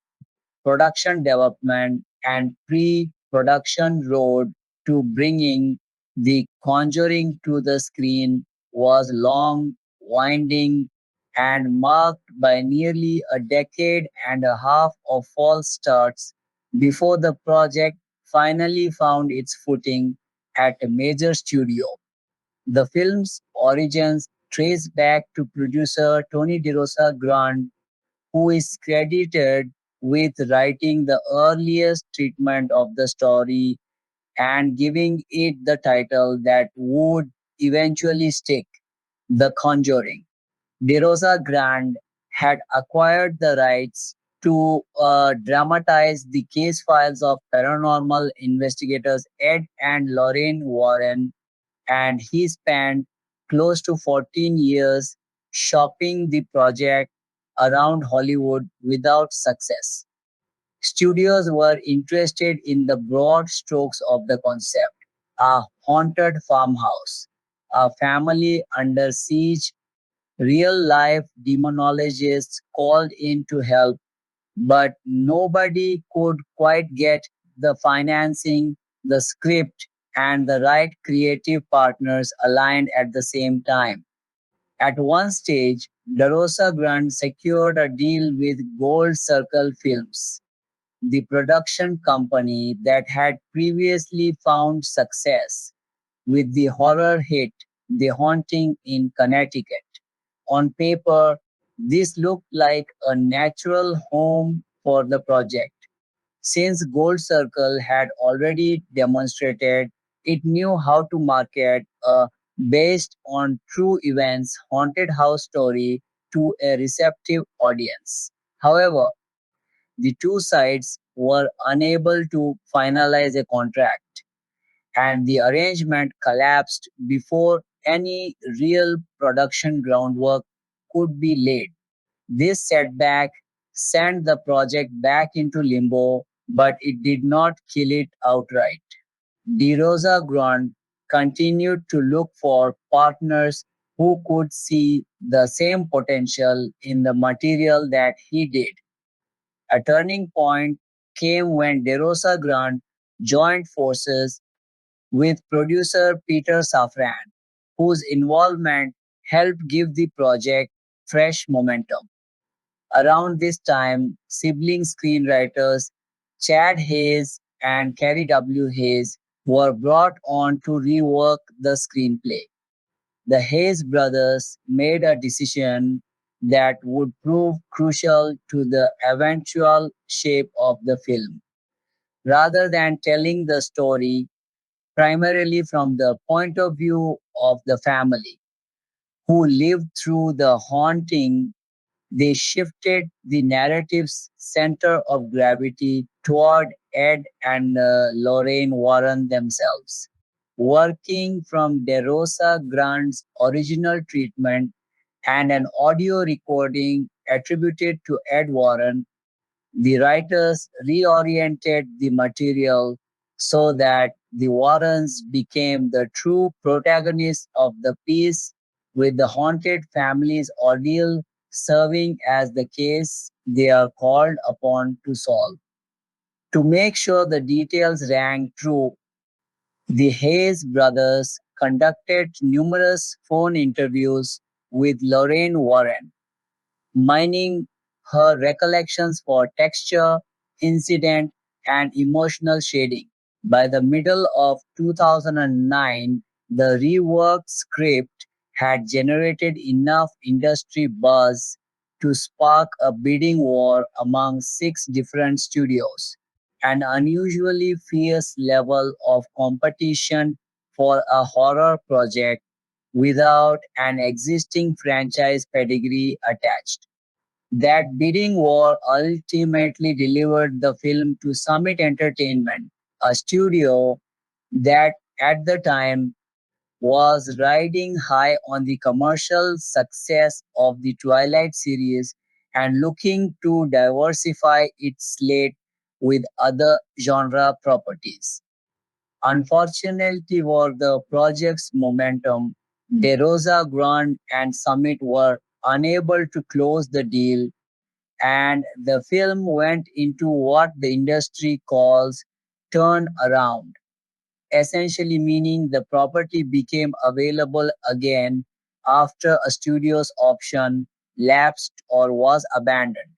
Production development and pre-production road to bringing The Conjuring to the screen was long, winding, and marked by nearly a decade and a half of false starts before the project finally found its footing at a major studio. The film's origins trace back to producer Tony DeRosa Grant, who is credited with writing the earliest treatment of the story and giving it the title that would eventually stick, The Conjuring. DeRosa Grant had acquired the rights to dramatize the case files of paranormal investigators Ed and Lorraine Warren, and he spent close to 14 years shopping the project around Hollywood without success. Studios were interested in the broad strokes of the concept: a haunted farmhouse, a family under siege, real life demonologists called in to help, but nobody could quite get the financing, the script, and the right creative partners aligned at the same time. At one stage, DeRosa Grant secured a deal with Gold Circle Films, the production company that had previously found success with the horror hit The Haunting in Connecticut. On paper, this looked like a natural home for the project, since Gold Circle had already demonstrated it knew how to market a based on true events haunted house story to a receptive audience. However, the two sides were unable to finalize a contract, and the arrangement collapsed before any real production groundwork could be laid. This setback sent the project back into limbo, but it did not kill it outright. DeRosa Grant continued to look for partners who could see the same potential in the material that he did. A turning point came when DeRosa Grant joined forces with producer Peter Safran, whose involvement helped give the project fresh momentum. Around this time, sibling screenwriters Chad Hayes and Carrie W. Hayes were brought on to rework the screenplay. The Hayes brothers made a decision that would prove crucial to the eventual shape of the film. Rather than telling the story primarily from the point of view of the family who lived through the haunting, they shifted the narrative's center of gravity toward Ed and Lorraine Warren themselves. Working from DeRosa Grant's original treatment and an audio recording attributed to Ed Warren, the writers reoriented the material so that the Warrens became the true protagonists of the piece, with the haunted family's ordeal serving as the case they are called upon to solve. To make sure the details rang true, the Hayes brothers conducted numerous phone interviews with Lorraine Warren, mining her recollections for texture, incident, and emotional shading. By the middle of 2009, the reworked script had generated enough industry buzz to spark a bidding war among six different studios, an unusually fierce level of competition for a horror project without an existing franchise pedigree attached. That bidding war ultimately delivered the film to Summit Entertainment, a studio that at the time was riding high on the commercial success of the Twilight series and looking to diversify its slate with other genre properties. Unfortunately for the project's momentum, DeRosa Grant and Summit were unable to close the deal, and the film went into what the industry calls turnaround, essentially meaning the property became available again after a studio's option lapsed or was abandoned.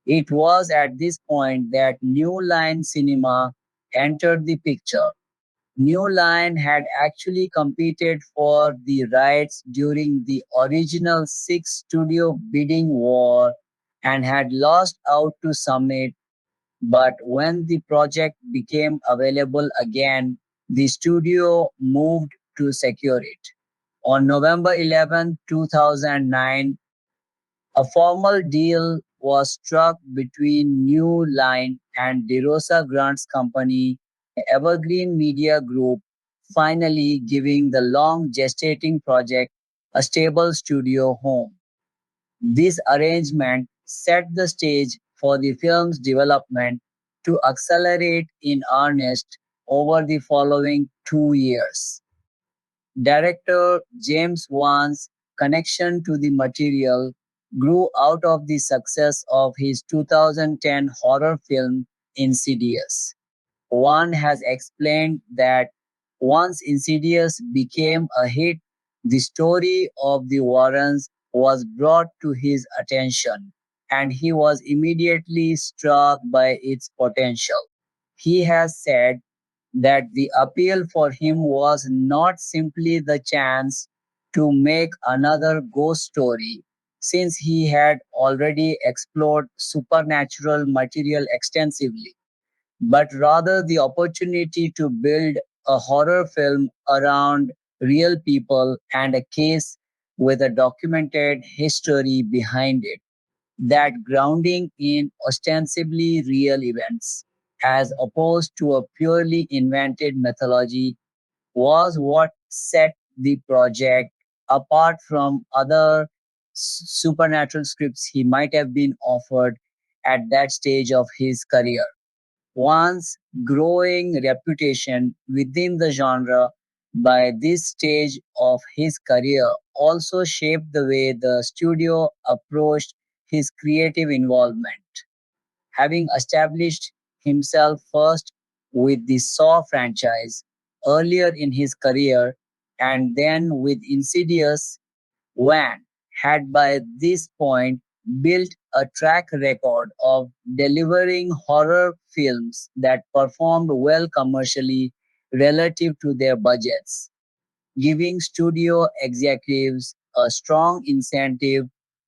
It was at this point that New Line Cinema entered the picture. New Line had actually competed for the rights during the original six studio bidding war and had lost out to Summit, but when the project became available again, the studio moved to secure it. On November 11, 2009, a formal deal was struck between New Line and DeRosa Grant's company, Evergreen Media Group, finally giving the long gestating project a stable studio home. This arrangement set the stage for the film's development to accelerate in earnest over the following 2 years. Director James Wan's connection to the material grew out of the success of his 2010 horror film Insidious. One has explained that once Insidious became a hit, the story of the Warrens was brought to his attention, and he was immediately struck by its potential. He has said that the appeal for him was not simply the chance to make another ghost story, since he had already explored supernatural material extensively, but rather the opportunity to build a horror film around real people and a case with a documented history behind it, that grounding in ostensibly real events, as opposed to a purely invented mythology, was what set the project apart from other supernatural scripts he might have been offered at that stage of his career. Wan's growing reputation within the genre by this stage of his career also shaped the way the studio approached his creative involvement. Having established himself first with the Saw franchise earlier in his career and then with Insidious, Wan had by this point built a track record of delivering horror films that performed well commercially relative to their budgets, giving studio executives a strong incentive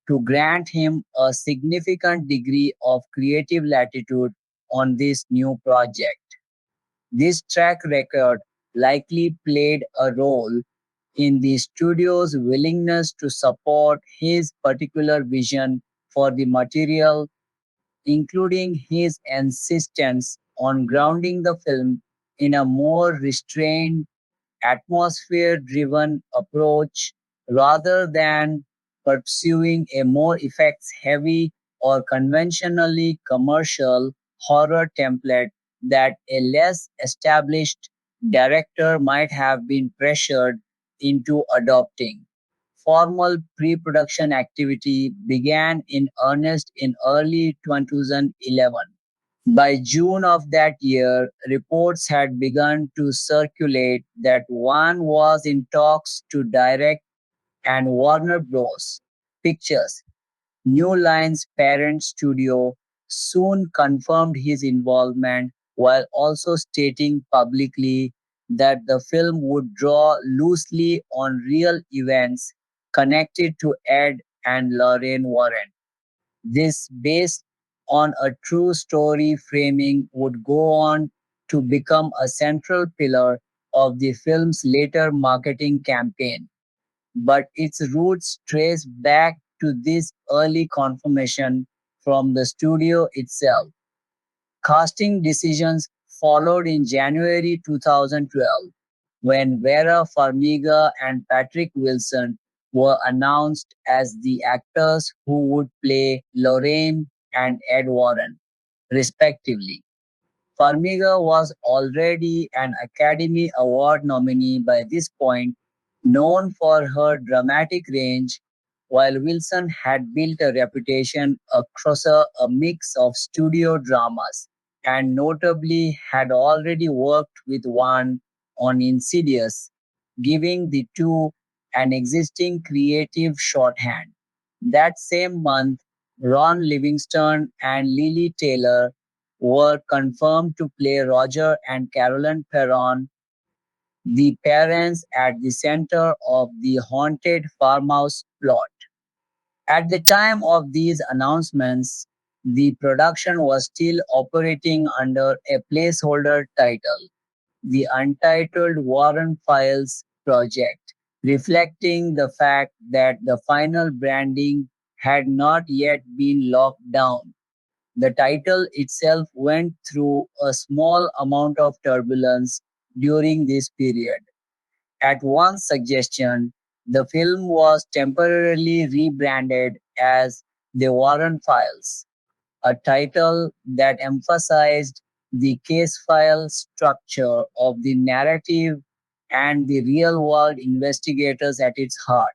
to grant him a significant degree of creative latitude on this new project. This track record likely played a role in the studio's willingness to support his particular vision for the material, including his insistence on grounding the film in a more restrained, atmosphere driven approach rather than pursuing a more effects heavy or conventionally commercial horror template that a less established director might have been pressured into adopting. Formal pre production activity began in earnest in early 2011. By June of that year, reports had begun to circulate that Wan was in talks to direct, and Warner Bros. Pictures, New Line's parent studio, soon confirmed his involvement while also stating publicly that the film would draw loosely on real events connected to Ed and Lorraine Warren. This, based on a true story framing, would go on to become a central pillar of the film's later marketing campaign, but its roots trace back to this early confirmation from the studio itself. Casting decisions followed in January 2012 when Vera Farmiga and Patrick Wilson were announced as the actors who would play Lorraine and Ed Warren, respectively. Farmiga was already an Academy Award nominee by this point, known for her dramatic range, while Wilson had built a reputation across a mix of studio dramas and notably had already worked with one on Insidious, giving the two an existing creative shorthand. That same month, Ron Livingston and Lili Taylor were confirmed to play Roger and Carolyn Perron, the parents at the center of the haunted farmhouse plot. At the time of these announcements, the production was still operating under a placeholder title, the Untitled Warren Files Project, reflecting the fact that the final branding had not yet been locked down. The title itself went through a small amount of turbulence during this period. At one suggestion, the film was temporarily rebranded as The Warren Files, a title that emphasized the case file structure of the narrative and the real world investigators at its heart.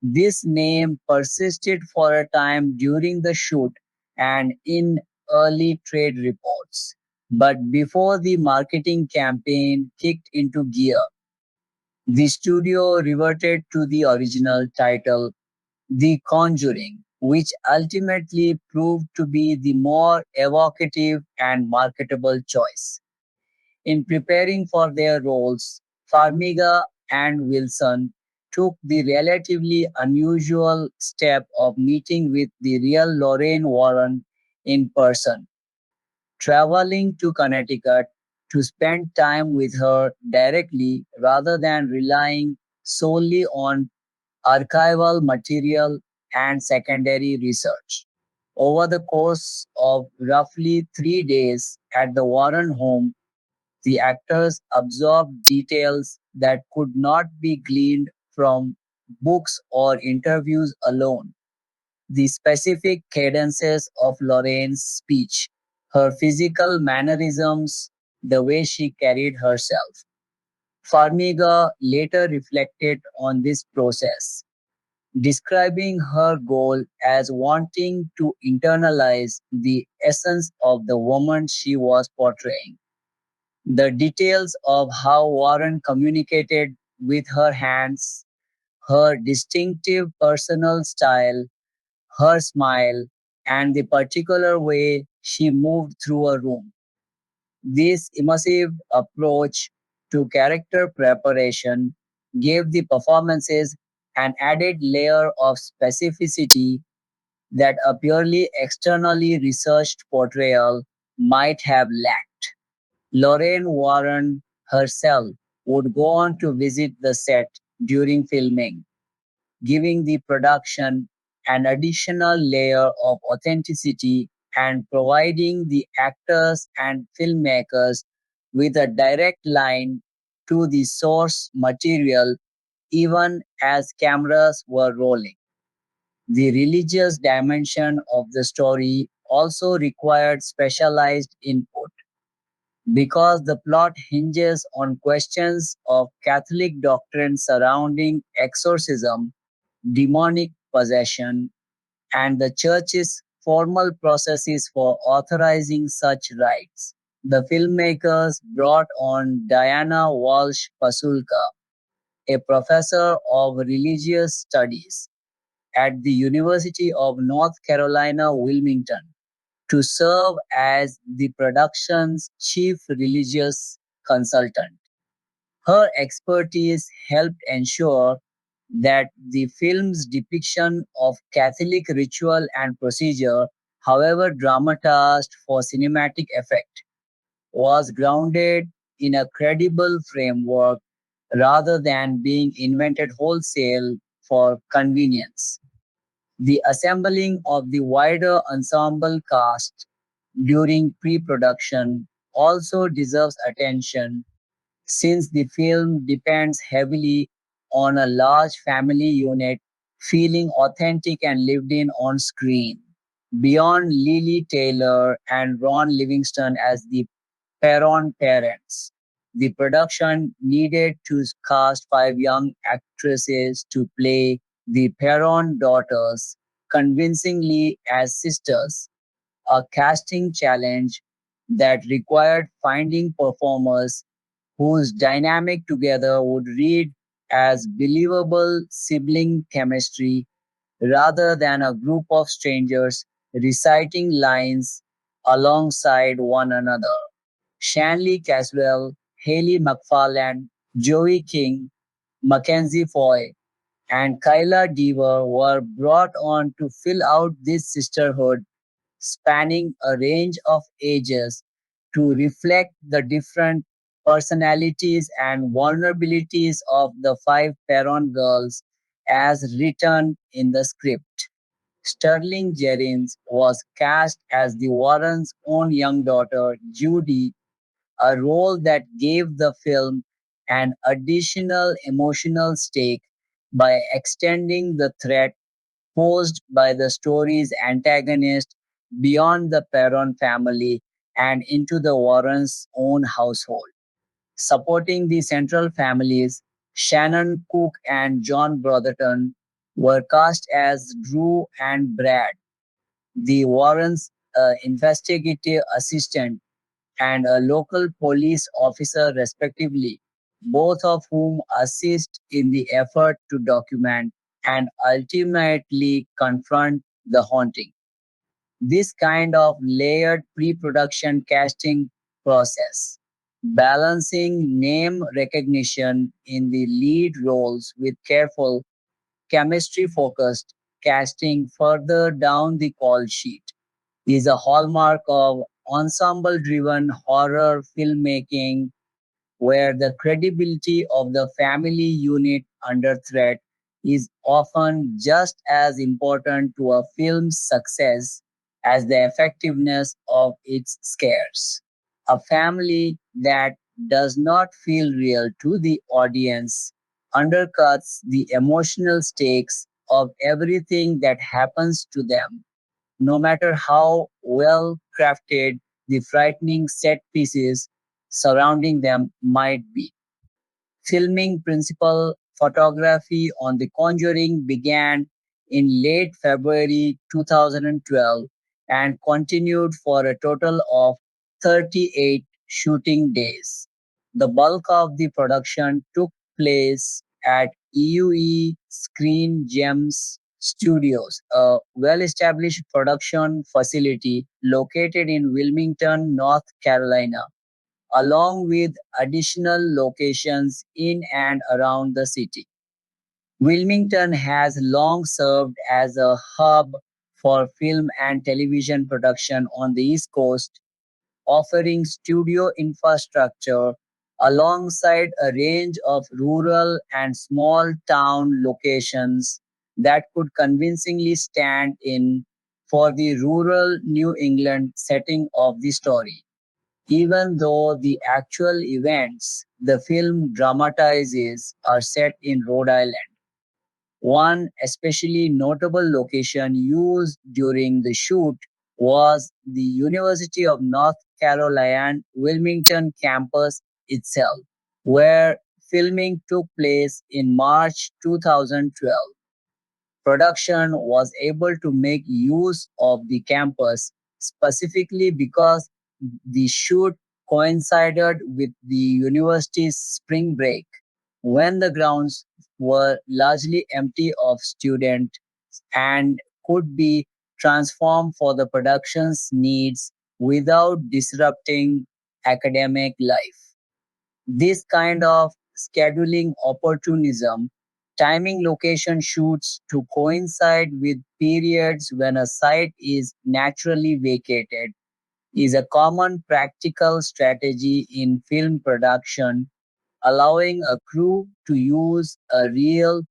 This name persisted for a time during the shoot and in early trade reports. But before the marketing campaign kicked into gear, the studio reverted to the original title, The Conjuring, which ultimately proved to be the more evocative and marketable choice. In preparing for their roles, Farmiga and Wilson took the relatively unusual step of meeting with the real Lorraine Warren in person, traveling to Connecticut to spend time with her directly rather than relying solely on archival material and secondary research. Over the course of roughly 3 days at the Warren home, the actors absorbed details that could not be gleaned from books or interviews alone. The specific cadences of Lorraine's speech, her physical mannerisms, the way she carried herself. Farmiga later reflected on this process, describing her goal as wanting to internalize the essence of the woman she was portraying. The details of how Warren communicated with her hands, her distinctive personal style, her smile, and the particular way she moved through a room. This immersive approach to character preparation gave the performances an added layer of specificity that a purely externally researched portrayal might have lacked. Lorraine Warren herself would go on to visit the set during filming, giving the production an additional layer of authenticity and providing the actors and filmmakers with a direct line to the source material even as cameras were rolling. The religious dimension of the story also required specialized input. Because the plot hinges on questions of Catholic doctrine surrounding exorcism, demonic possession, and the Church's formal processes for authorizing such rites. The filmmakers brought on Diana Walsh Pasulka, a professor of religious studies at the University of North Carolina, Wilmington, to serve as the production's chief religious consultant. Her expertise helped ensure that the film's depiction of Catholic ritual and procedure, however dramatized for cinematic effect, was grounded in a credible framework rather than being invented wholesale for convenience. The assembling of the wider ensemble cast during pre-production also deserves attention since the film depends heavily on a large family unit feeling authentic and lived in on screen. Beyond Lili Taylor and Ron Livingston as the Perron parents, the production needed to cast 5 young actresses to play the Perron daughters convincingly as sisters, a casting challenge that required finding performers whose dynamic together would read as believable sibling chemistry rather than a group of strangers reciting lines alongside one another. Shanley Caswell, Haley McFarland, Joey King, Mackenzie Foy, and Kyla Deaver were brought on to fill out this sisterhood spanning a range of ages to reflect the different personalities and vulnerabilities of the five Perron girls as written in the script. Sterling Jerins was cast as the Warrens' own young daughter, Judy, a role that gave the film an additional emotional stake by extending the threat posed by the story's antagonist beyond the Perron family and into the Warrens' own household. Supporting the central families, Shannon Cook and John Brotherton were cast as Drew and Brad, the Warrens' investigative assistant and a local police officer, respectively, both of whom assist in the effort to document and ultimately confront the haunting. This kind of layered pre production casting process, balancing name recognition in the lead roles with careful chemistry focused casting further down the call sheet, is a hallmark of ensemble driven horror filmmaking where the credibility of the family unit under threat is often just as important to a film's success as the effectiveness of its scares. A family that does not feel real to the audience undercuts the emotional stakes of everything that happens to them, no matter how well crafted the frightening set pieces surrounding them might be. Filming principal photography on The Conjuring began in late February 2012 and continued for a total of 38 shooting days. The bulk of the production took place at EUE Screen Gems Studios, a well established production facility located in Wilmington, North Carolina, along with additional locations in and around the city. Wilmington has long served as a hub for film and television production on the East Coast, offering studio infrastructure alongside a range of rural and small town locations that could convincingly stand in for the rural New England setting of the story. Even though the actual events the film dramatizes are set in Rhode Island. One especially notable location used during the shoot was the University of North Carolina Wilmington campus itself, where filming took place in March 2012. Production was able to make use of the campus specifically because the shoot coincided with the university's spring break, when the grounds were largely empty of students and could be transformed for the production's needs without disrupting academic life. This kind of scheduling opportunism, timing location shoots to coincide with periods when a site is naturally vacated, is a common practical strategy in film production, allowing a crew to use a real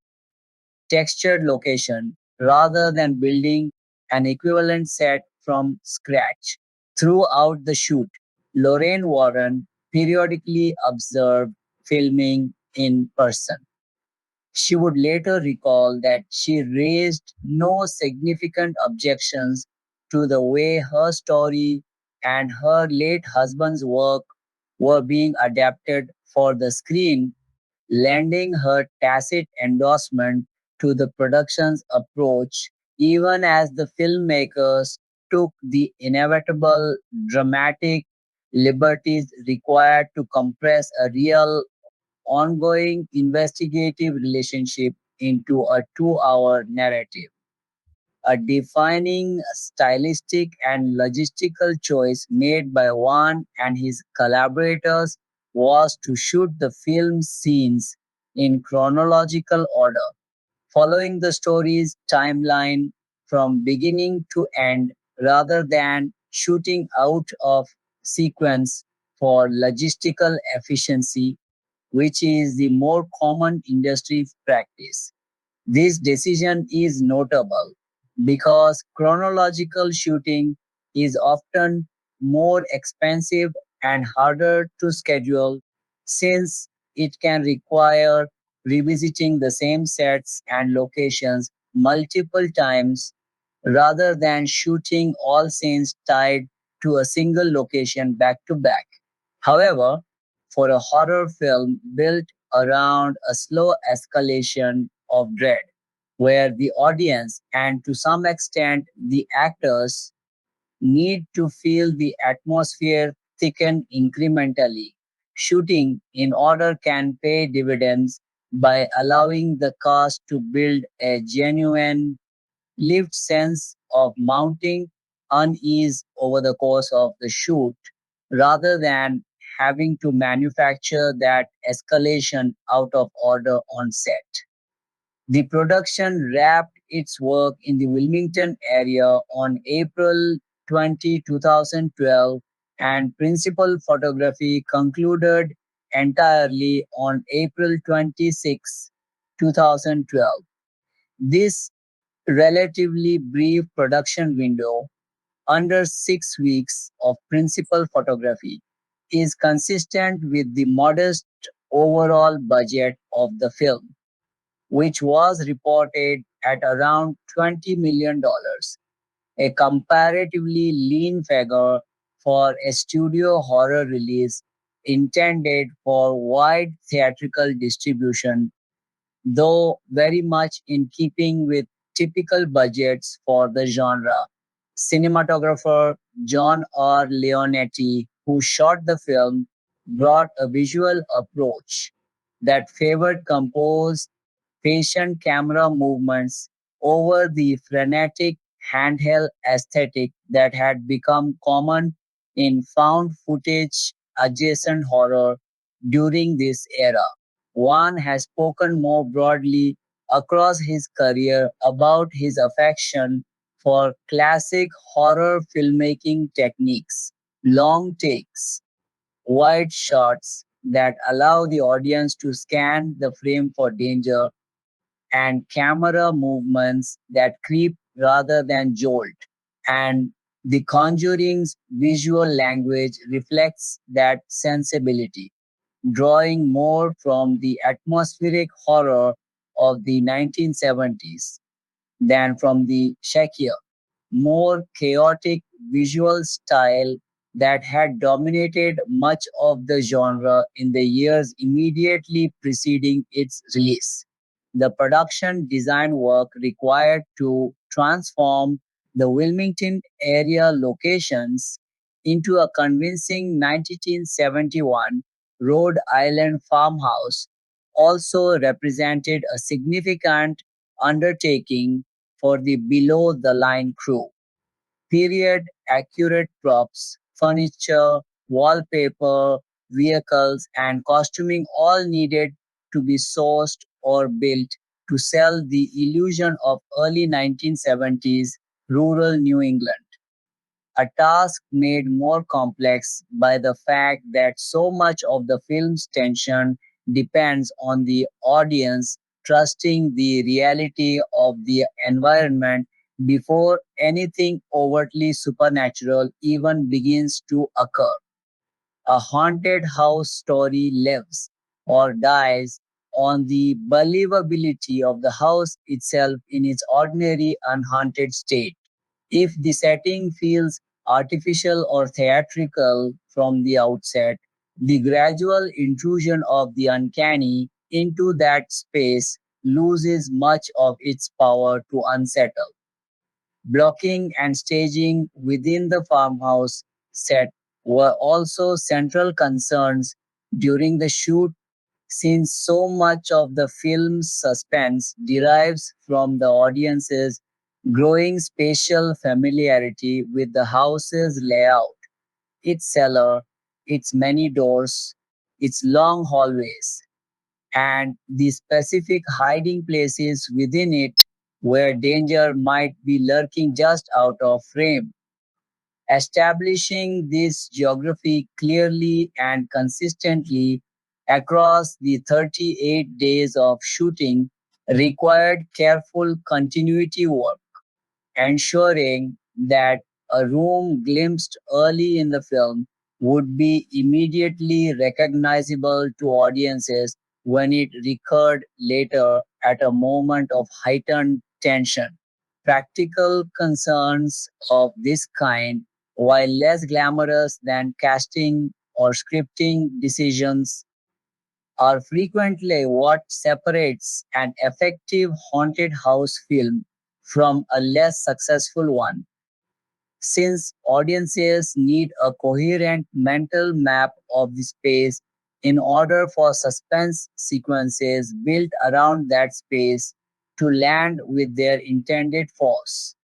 textured location rather than building an equivalent set from scratch. Throughout the shoot, Lorraine Warren periodically observed filming in person. She would later recall that she raised no significant objections to the way her story and her late husband's work were being adapted for the screen, lending her tacit endorsement to the production's approach, even as the filmmakers took the inevitable dramatic liberties required to compress a real, ongoing investigative relationship into a 2 hour narrative. A defining stylistic and logistical choice made by Wan and his collaborators was to shoot the film scenes in chronological order, following the story's timeline from beginning to end rather than shooting out of sequence for logistical efficiency, which is the more common industry practice. This decision is notable because chronological shooting is often more expensive and harder to schedule since it can require revisiting the same sets and locations multiple times rather than shooting all scenes tied to a single location back to back. However, for a horror film built around a slow escalation of dread, where the audience and to some extent the actors need to feel the atmosphere thicken incrementally, shooting in order can pay dividends by allowing the cast to build a genuine lived sense of mounting unease over the course of the shoot rather than having to manufacture that escalation out of order on set. The production wrapped its work in the Wilmington area on April 20, 2012, and principal photography concluded entirely on April 26, 2012. This relatively brief production window, under 6 weeks of principal photography, is consistent with the modest overall budget of the film, which was reported at around $20 million, a comparatively lean figure for a studio horror release intended for wide theatrical distribution, though very much in keeping with typical budgets for the genre. Cinematographer John R. Leonetti, who shot the film, brought a visual approach that favored composed, patient camera movements over the frenetic handheld aesthetic that had become common in found footage adjacent horror during this era. Wan has spoken more broadly across his career about his affection for classic horror filmmaking techniques, long takes, wide shots that allow the audience to scan the frame for danger, and camera movements that creep rather than jolt. And The Conjuring's visual language reflects that sensibility, drawing more from the atmospheric horror of the 1970s than from the shakier, more chaotic visual style that had dominated much of the genre in the years immediately preceding its release. The production design work required to transform the Wilmington area locations into a convincing 1971 Rhode Island farmhouse also represented a significant undertaking for the below the line crew. Period accurate props, furniture, wallpaper, vehicles, and costuming all needed to be sourced or built to sell the illusion of early 1970s rural New England, a task made more complex by the fact that so much of the film's tension depends on the audience trusting the reality of the environment before anything overtly supernatural even begins to occur. A haunted house story lives or dies on the believability of the house itself in its ordinary unhaunted state. If the setting feels artificial or theatrical from the outset, the gradual intrusion of the uncanny into that space loses much of its power to unsettle. Blocking and staging within the farmhouse set were also central concerns during the shoot, since so much of the film's suspense derives from the audience's growing spatial familiarity with the house's layout, its cellar, its many doors, its long hallways, and the specific hiding places within it where danger might be lurking just out of frame. Establishing this geography clearly and consistently across the 38 days of shooting required careful continuity work, ensuring that a room glimpsed early in the film would be immediately recognizable to audiences when it recurred later at a moment of heightened tension. Practical concerns of this kind, while less glamorous than casting or scripting decisions, are frequently what separates an effective haunted house film from a less successful one, since audiences need a coherent mental map of the space in order for suspense sequences built around that space to land with their intended force.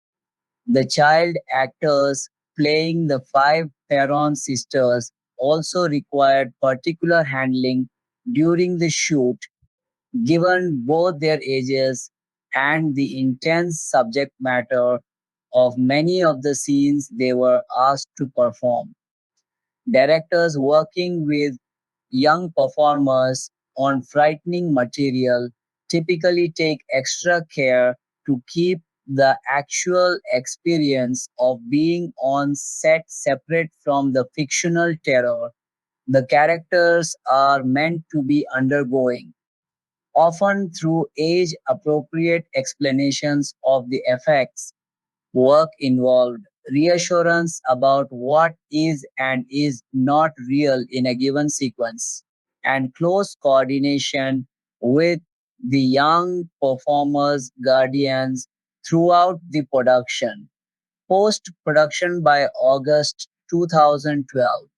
The child actors playing the five Perron sisters also required particular handling during the shoot, given both their ages and the intense subject matter of many of the scenes they were asked to perform. Directors working with young performers on frightening material typically take extra care to keep the actual experience of being on set separate from the fictional terror the characters are meant to be undergoing, often through age appropriate explanations of the effects work involved, reassurance about what is and is not real in a given sequence, and close coordination with the young performers' guardians throughout the production. Post production by August 2012.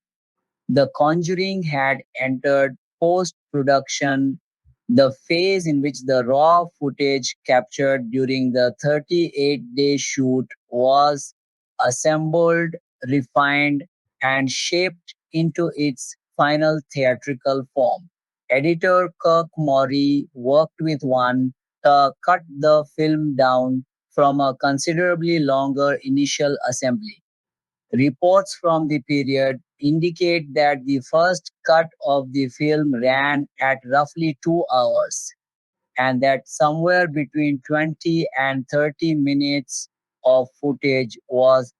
The Conjuring had entered post production, the phase in which the raw footage captured during the 38-day shoot was assembled, refined, and shaped into its final theatrical form. Editor Kirk Morey worked with one to cut the film down from a considerably longer initial assembly. Reports from the period indicate that the first cut of the film ran at roughly 2 hours, and that somewhere between 20 and 30 minutes of footage was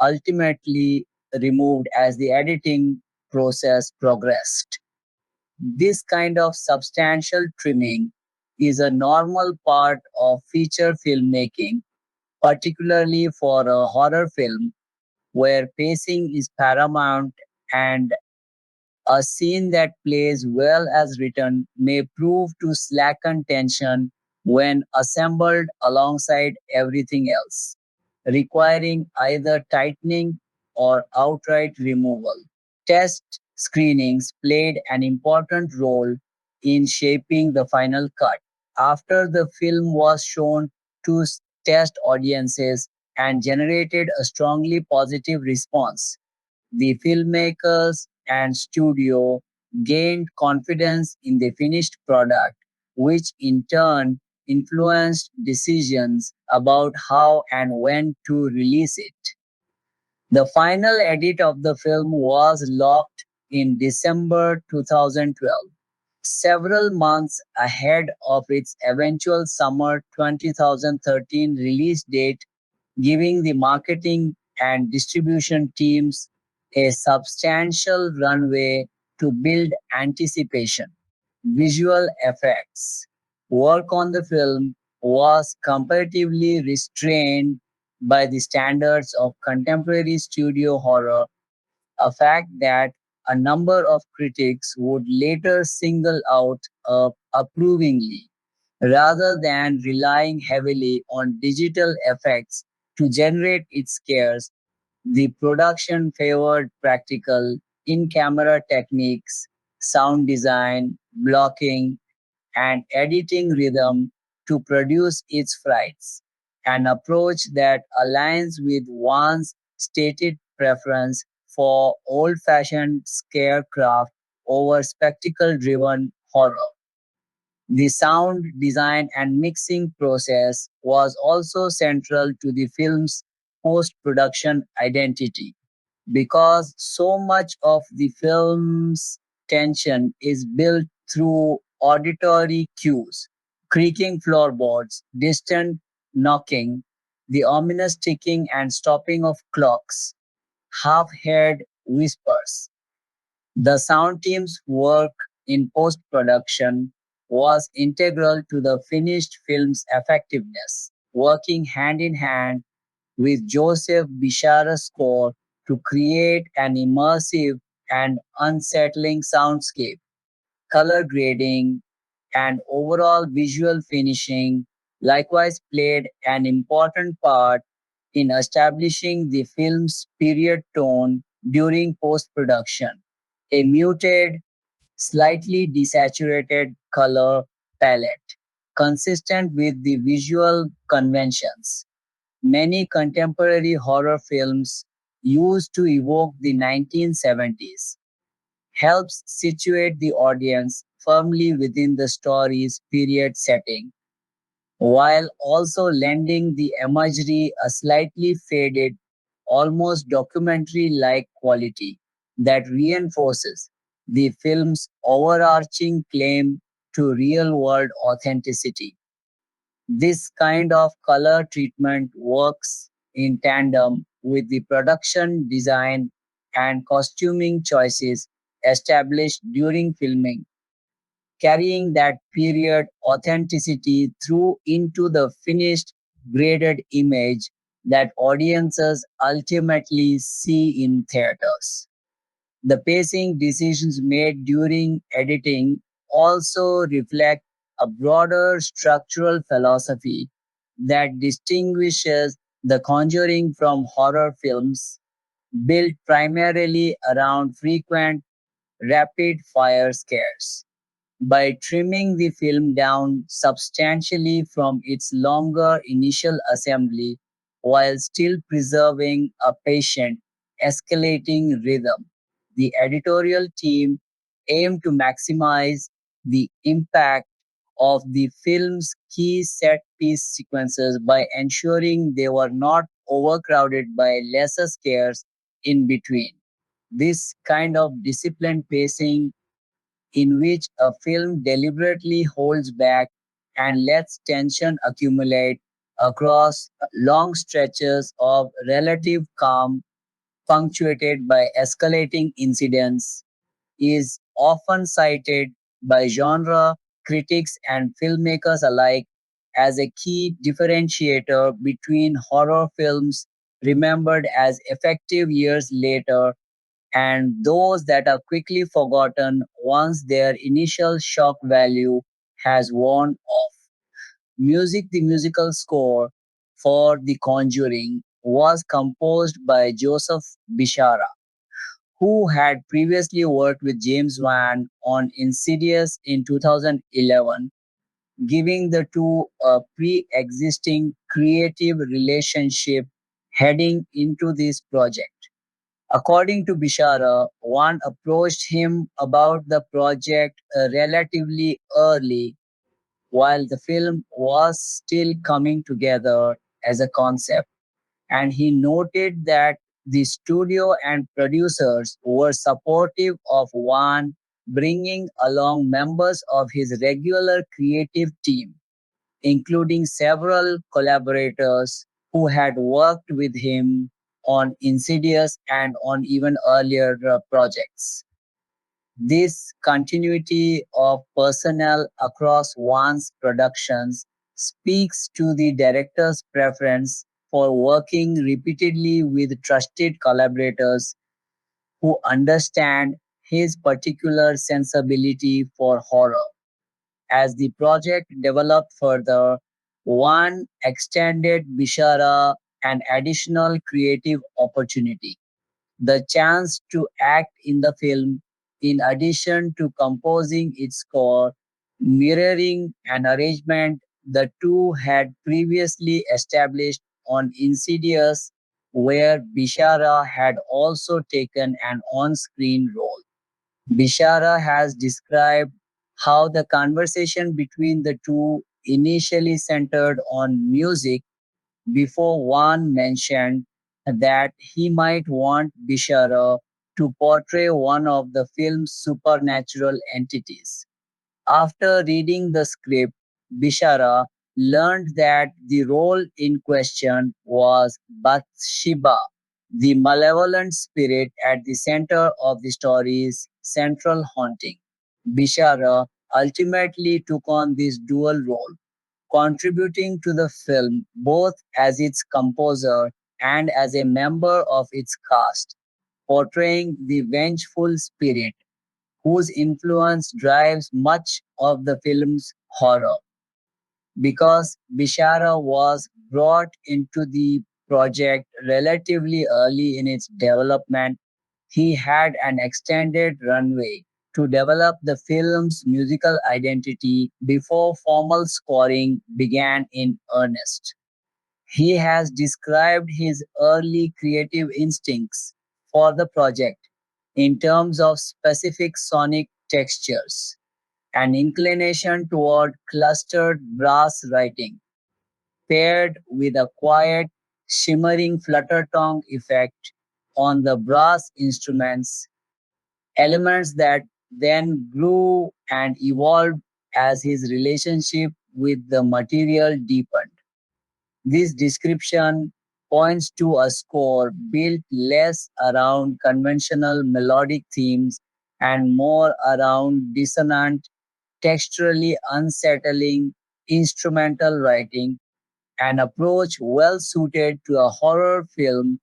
ultimately removed as the editing process progressed. This kind of substantial trimming is a normal part of feature filmmaking, particularly for a horror film where pacing is paramount and a scene that plays well as written may prove to slacken tension when assembled alongside everything else, requiring either tightening or outright removal. Test screenings played an important role in shaping the final cut. After the film was shown to test audiences and generated a strongly positive response, the filmmakers and studio gained confidence in the finished product, which in turn influenced decisions about how and when to release it. The final edit of the film was locked in December 2012, several months ahead of its eventual summer 2013 release date, giving the marketing and distribution teams a substantial runway to build anticipation. Visual effects. Work on the film was comparatively restrained by the standards of contemporary studio horror, a fact that a number of critics would later single out approvingly, rather than relying heavily on digital effects to generate its scares. The production favored practical, in camera techniques, sound design, blocking, and editing rhythm to produce its frights. an approach that aligns with one's stated preference for old fashioned scarecraft over spectacle driven horror. The sound design and mixing process was also central to the film's post production identity because so much of the film's tension is built through auditory cues, creaking floorboards, distant knocking, the ominous ticking and stopping of clocks, half heard whispers. The sound team's work in post production was integral to the finished film's effectiveness, working hand in hand with Joseph Bishara's score to create an immersive and unsettling soundscape. Color grading and overall visual finishing likewise played an important part in establishing the film's period tone during post production. A muted, slightly desaturated color palette, consistent with the visual conventions many contemporary horror films used to evoke the 1970s, helps situate the audience firmly within the story's period setting, while also lending the imagery a slightly faded, almost documentary like quality that reinforces the film's overarching claim to real world authenticity. This kind of color treatment works in tandem with the production design and costuming choices established during filming, carrying that period authenticity through into the finished graded image that audiences ultimately see in theaters. The pacing decisions made during editing also reflect a broader structural philosophy that distinguishes The Conjuring from horror films built primarily around frequent, rapid fire scares. By trimming the film down substantially from its longer initial assembly while still preserving a patient, escalating rhythm, the editorial team aimed to maximize the impact of the film's key set piece sequences by ensuring they were not overcrowded by lesser scares in between. This kind of disciplined pacing in which a film deliberately holds back and lets tension accumulate across long stretches of relative calm, punctuated by escalating incidents, is often cited by genre critics and filmmakers alike as a key differentiator between horror films remembered as effective years later and those that are quickly forgotten once their initial shock value has worn off. The musical score for The Conjuring was composed by Joseph Bishara, who had previously worked with James Wan on Insidious in 2011, giving the two a pre existing creative relationship heading into this project. According to Bishara, one approached him about the project relatively early while the film was still coming together as a concept, and he noted that the studio and producers were supportive of Wan bringing along members of his regular creative team, including several collaborators who had worked with him on Insidious and on even earlier projects. This continuity of personnel across Wan's productions speaks to the director's preference for working repeatedly with trusted collaborators who understand his particular sensibility for horror. As the project developed further, one extended Bishara an additional creative opportunity, the chance to act in the film in addition to composing its score, mirroring an arrangement the two had previously established on Insidious, where Bishara had also taken an on screen role. Bishara has described how the conversation between the two initially centered on music before one mentioned that he might want Bishara to portray one of the film's supernatural entities. After reading the script, Bishara learned that the role in question was Bathsheba, the malevolent spirit at the center of the story's central haunting. Bishara ultimately took on this dual role, contributing to the film both as its composer and as a member of its cast, portraying the vengeful spirit whose influence drives much of the film's horror. Because Bishara was brought into the project relatively early in its development, he had an extended runway to develop the film's musical identity before formal scoring began in earnest. He has described his early creative instincts for the project in terms of specific sonic textures, an inclination toward clustered brass writing, paired with a quiet, shimmering flutter tongue effect on the brass instruments, elements that then grew and evolved as his relationship with the material deepened. This description points to a score built less around conventional melodic themes and more around dissonant, texturally unsettling instrumental writing, an approach well suited to a horror film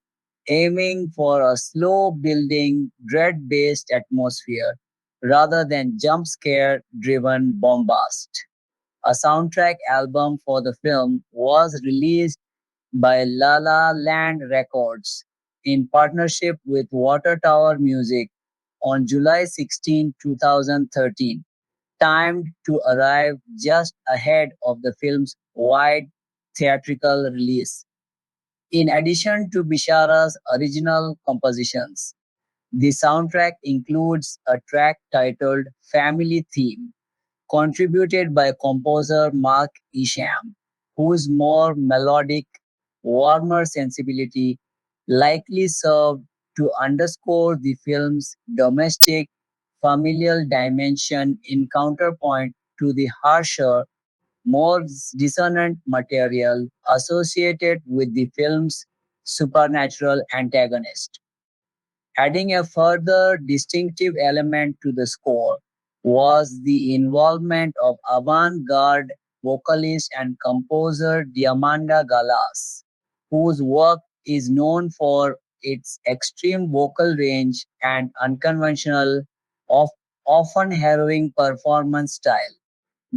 aiming for a slow building, dread based atmosphere rather than jump scare driven bombast. A soundtrack album for the film was released by La La Land Records in partnership with Water Tower Music on July 16, 2013, timed to arrive just ahead of the film's wide theatrical release. In addition to Bishara's original compositions, the soundtrack includes a track titled Family Theme, contributed by composer Mark Isham, whose more melodic, warmer sensibility likely served to underscore the film's domestic, familial dimension in counterpoint to the harsher, more dissonant material associated with the film's supernatural antagonist. Adding a further distinctive element to the score was the involvement of avant-garde vocalist and composer Diamanda Galas, whose work is known for its extreme vocal range and unconventional, of, often harrowing performance style.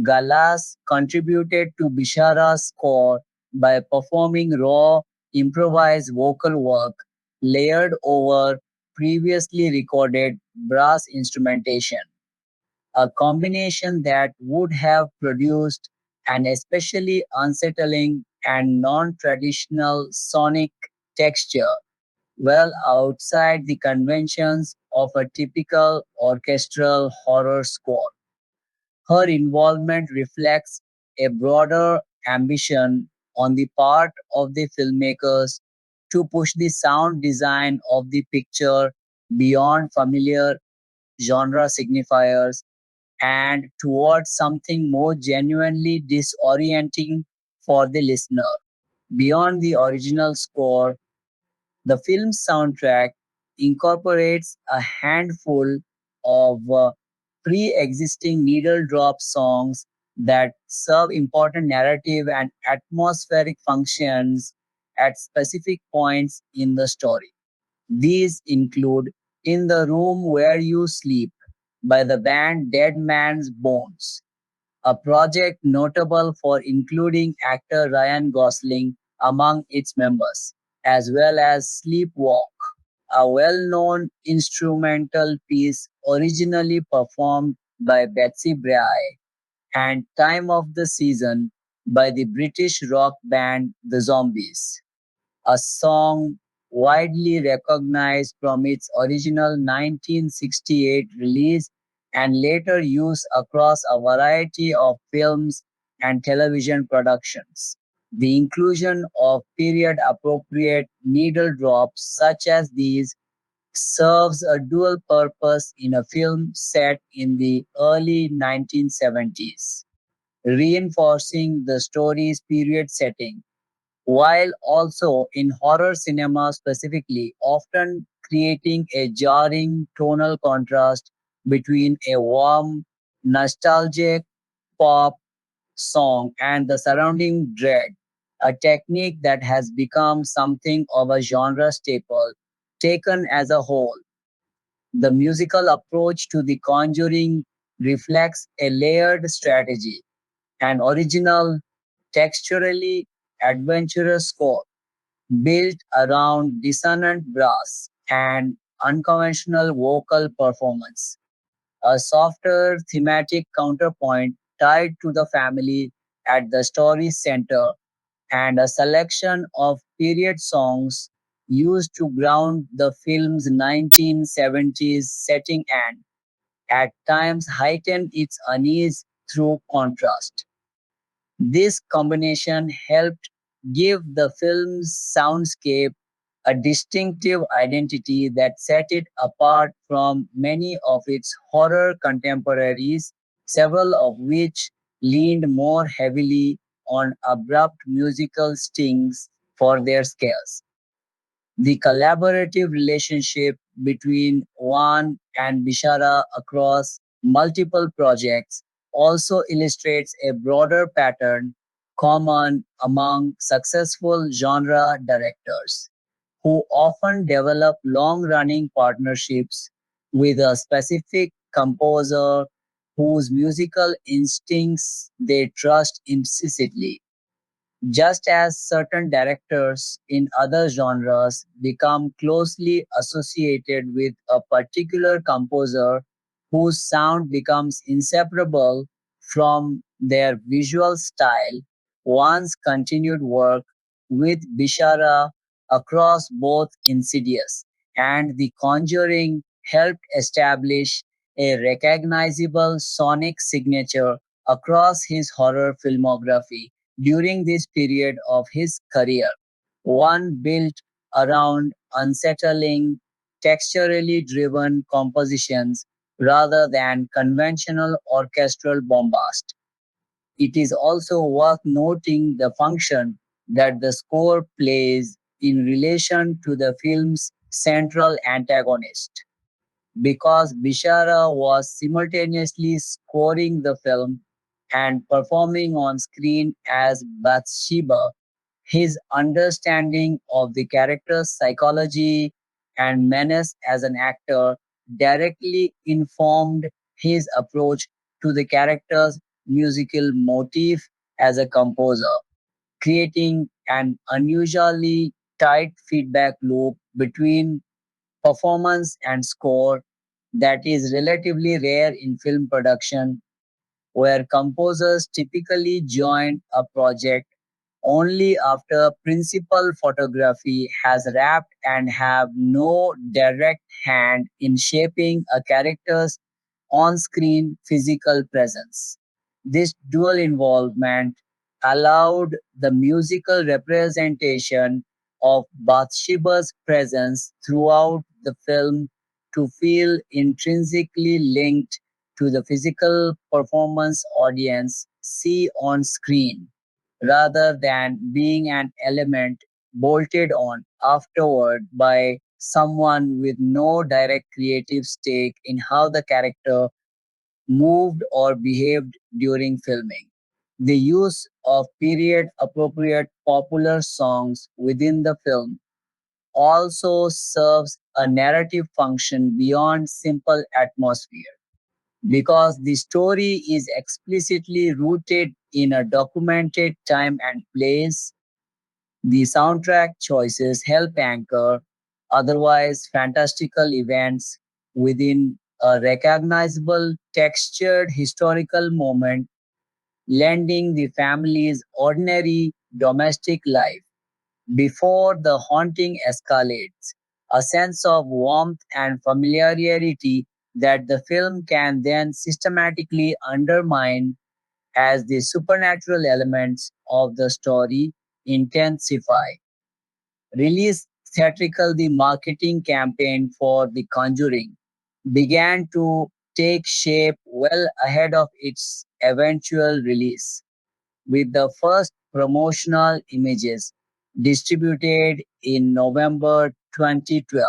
Galas contributed to Bishara's score by performing raw, improvised vocal work layered over previously recorded brass instrumentation, a combination that would have produced an especially unsettling and non traditional sonic texture well outside the conventions of a typical orchestral horror score. Her involvement reflects a broader ambition on the part of the filmmakers to push the sound design of the picture beyond familiar genre signifiers and towards something more genuinely disorienting for the listener. Beyond the original score, the film's soundtrack incorporates a handful of pre-existing needle drop songs that serve important narrative and atmospheric functions at specific points in the story. These include In the Room Where You Sleep by the band Dead Man's Bones, a project notable for including actor Ryan Gosling among its members, as well as Sleepwalk, a well-known instrumental piece originally performed by Betsy Brai, and Time of the Season by the British rock band The Zombies, a song widely recognized from its original 1968 release and later used across a variety of films and television productions. The inclusion of period appropriate needle drops such as these serves a dual purpose in a film set in the early 1970s, reinforcing the story's period setting while also in horror cinema specifically, often creating a jarring tonal contrast between a warm, nostalgic pop song and the surrounding dread, a technique that has become something of a genre staple. Taken as a whole, the musical approach to The Conjuring reflects a layered strategy, an original, texturally adventurous score built around dissonant brass and unconventional vocal performance, a softer thematic counterpoint tied to the family at the story's center, and a selection of period songs used to ground the film's 1970s setting and, at times, heighten its unease through contrast. This combination helped give the film's soundscape a distinctive identity that set it apart from many of its horror contemporaries, several of which leaned more heavily on abrupt musical stings for their scares. The collaborative relationship between Wan and Bishara across multiple projects also illustrates a broader pattern common among successful genre directors, who often develop long running partnerships with a specific composer whose musical instincts they trust implicitly. Just as certain directors in other genres become closely associated with a particular composer whose sound becomes inseparable from their visual style, one's continued work with Bishara across both Insidious and The Conjuring helped establish a recognizable sonic signature across his horror filmography during this period of his career, one built around unsettling, texturally driven compositions rather than conventional orchestral bombast. It is also worth noting the function that the score plays in relation to the film's central antagonist because Bishara was simultaneously scoring the film and performing on screen as Bathsheba. His understanding of the character's psychology and menace as an actor directly informed his approach to the character's musical motif as a composer, creating an unusually tight feedback loop between performance and score that is relatively rare in film production, where composers typically join a project only after principal photography has wrapped and have no direct hand in shaping a character's on screen physical presence. This dual involvement allowed the musical representation of Bathsheba's presence throughout the film to feel intrinsically linked to the physical performance audience see on screen rather than being an element bolted on afterward by someone with no direct creative stake in how the character moved or behaved during filming. The use of period appropriate popular songs within the film also serves a narrative function beyond simple atmosphere because the story is explicitly rooted in a documented time and place. The soundtrack choices help anchor otherwise fantastical events within a recognizable, textured historical moment lending the family's ordinary domestic life before the haunting escalates, a sense of warmth and familiarity that the film can then systematically undermine as the supernatural elements of the story intensify. Release theatrical the marketing campaign for The Conjuring began to take shape well ahead of its eventual release, with the first promotional images distributed in November 2012.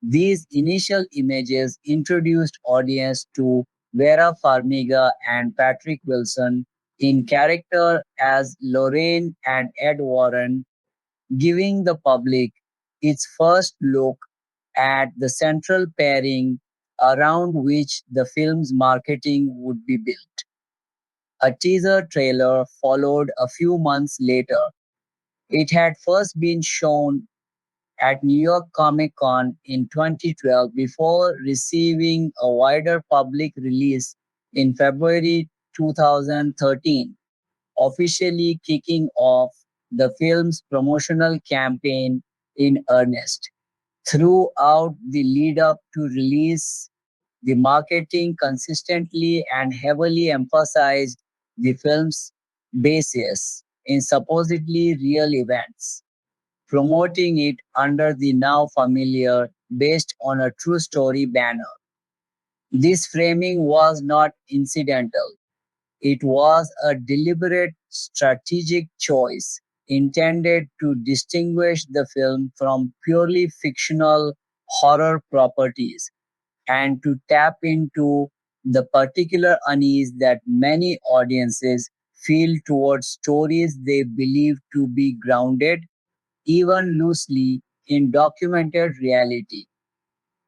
These initial images introduced audience to Vera Farmiga and Patrick Wilson in character as Lorraine and Ed Warren, giving the public its first look at the central pairing around which the film's marketing would be built. A teaser trailer followed a few months later. It had first been shown at New York Comic Con in 2012 before receiving a wider public release in February 2013, officially kicking off the film's promotional campaign in earnest. Throughout the lead up to release, the marketing consistently and heavily emphasized the film's basis in supposedly real events, promoting it under the now familiar based on a true story banner. This framing was not incidental. It was a deliberate strategic choice intended to distinguish the film from purely fictional horror properties and to tap into the particular unease that many audiences feel towards stories they believe to be grounded, even loosely, in documented reality.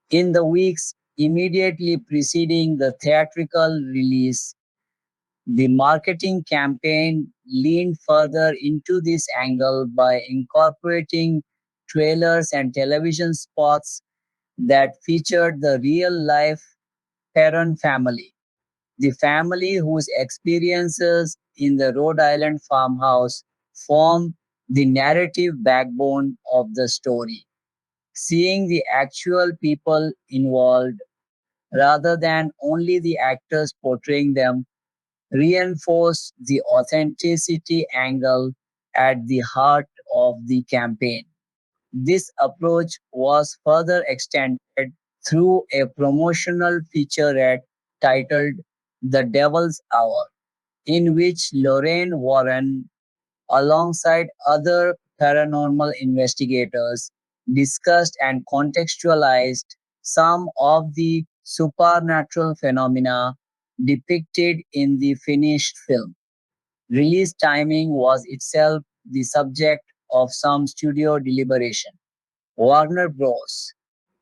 In the weeks immediately preceding the theatrical release, the marketing campaign leaned further into this angle by incorporating trailers and television spots that featured the real life Perron family, the family whose experiences in the Rhode Island farmhouse form the narrative backbone of the story. Seeing the actual people involved rather than only the actors portraying them reinforced the authenticity angle at the heart of the campaign. This approach was further extended through a promotional featurette titled The Devil's Hour, in which Lorraine Warren, alongside other paranormal investigators, discussed and contextualized some of the supernatural phenomena depicted in the finished film. Release timing was itself the subject of some studio deliberation. Warner Bros.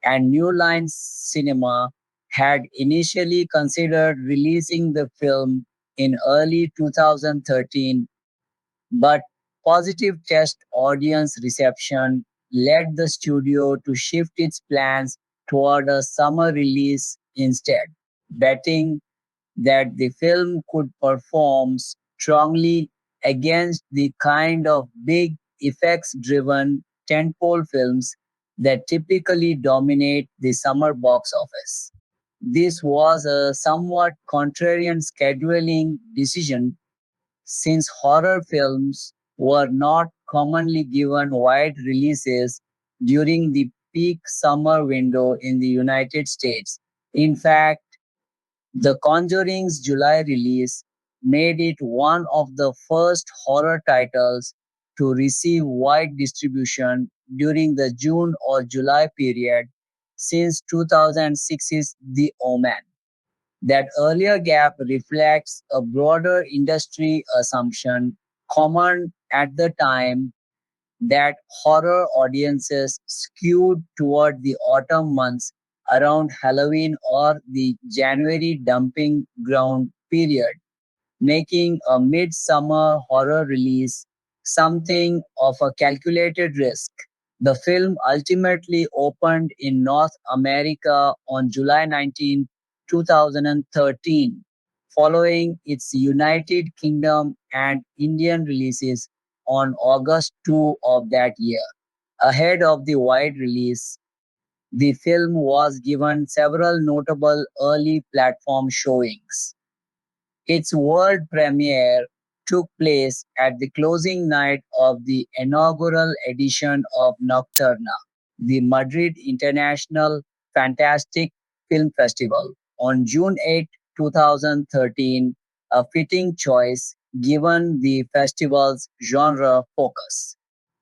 And New Line Cinema had initially considered releasing the film in early 2013, but positive test audience reception led the studio to shift its plans toward a summer release instead, betting that the film could perform strongly against the kind of big effects driven tentpole films that typically dominate the summer box office. This was a somewhat contrarian scheduling decision since horror films were not commonly given wide releases during the peak summer window in the United States. In fact, The Conjuring's July release made it one of the first horror titles to receive wide distribution during the June or July period since 2006's The Omen. That earlier gap reflects a broader industry assumption common at the time that horror audiences skewed toward the autumn months around Halloween or the January dumping ground period, making a midsummer horror release something of a calculated risk. The film ultimately opened in North America on July 19, 2013, following its United Kingdom and Indian releases on August 2 of that year. Ahead of the wide release, the film was given several notable early platform showings. Its world premiere took place at the closing night of the inaugural edition of Nocturna, the Madrid International Fantastic Film Festival, on June 8, 2013, a fitting choice given the festival's genre focus.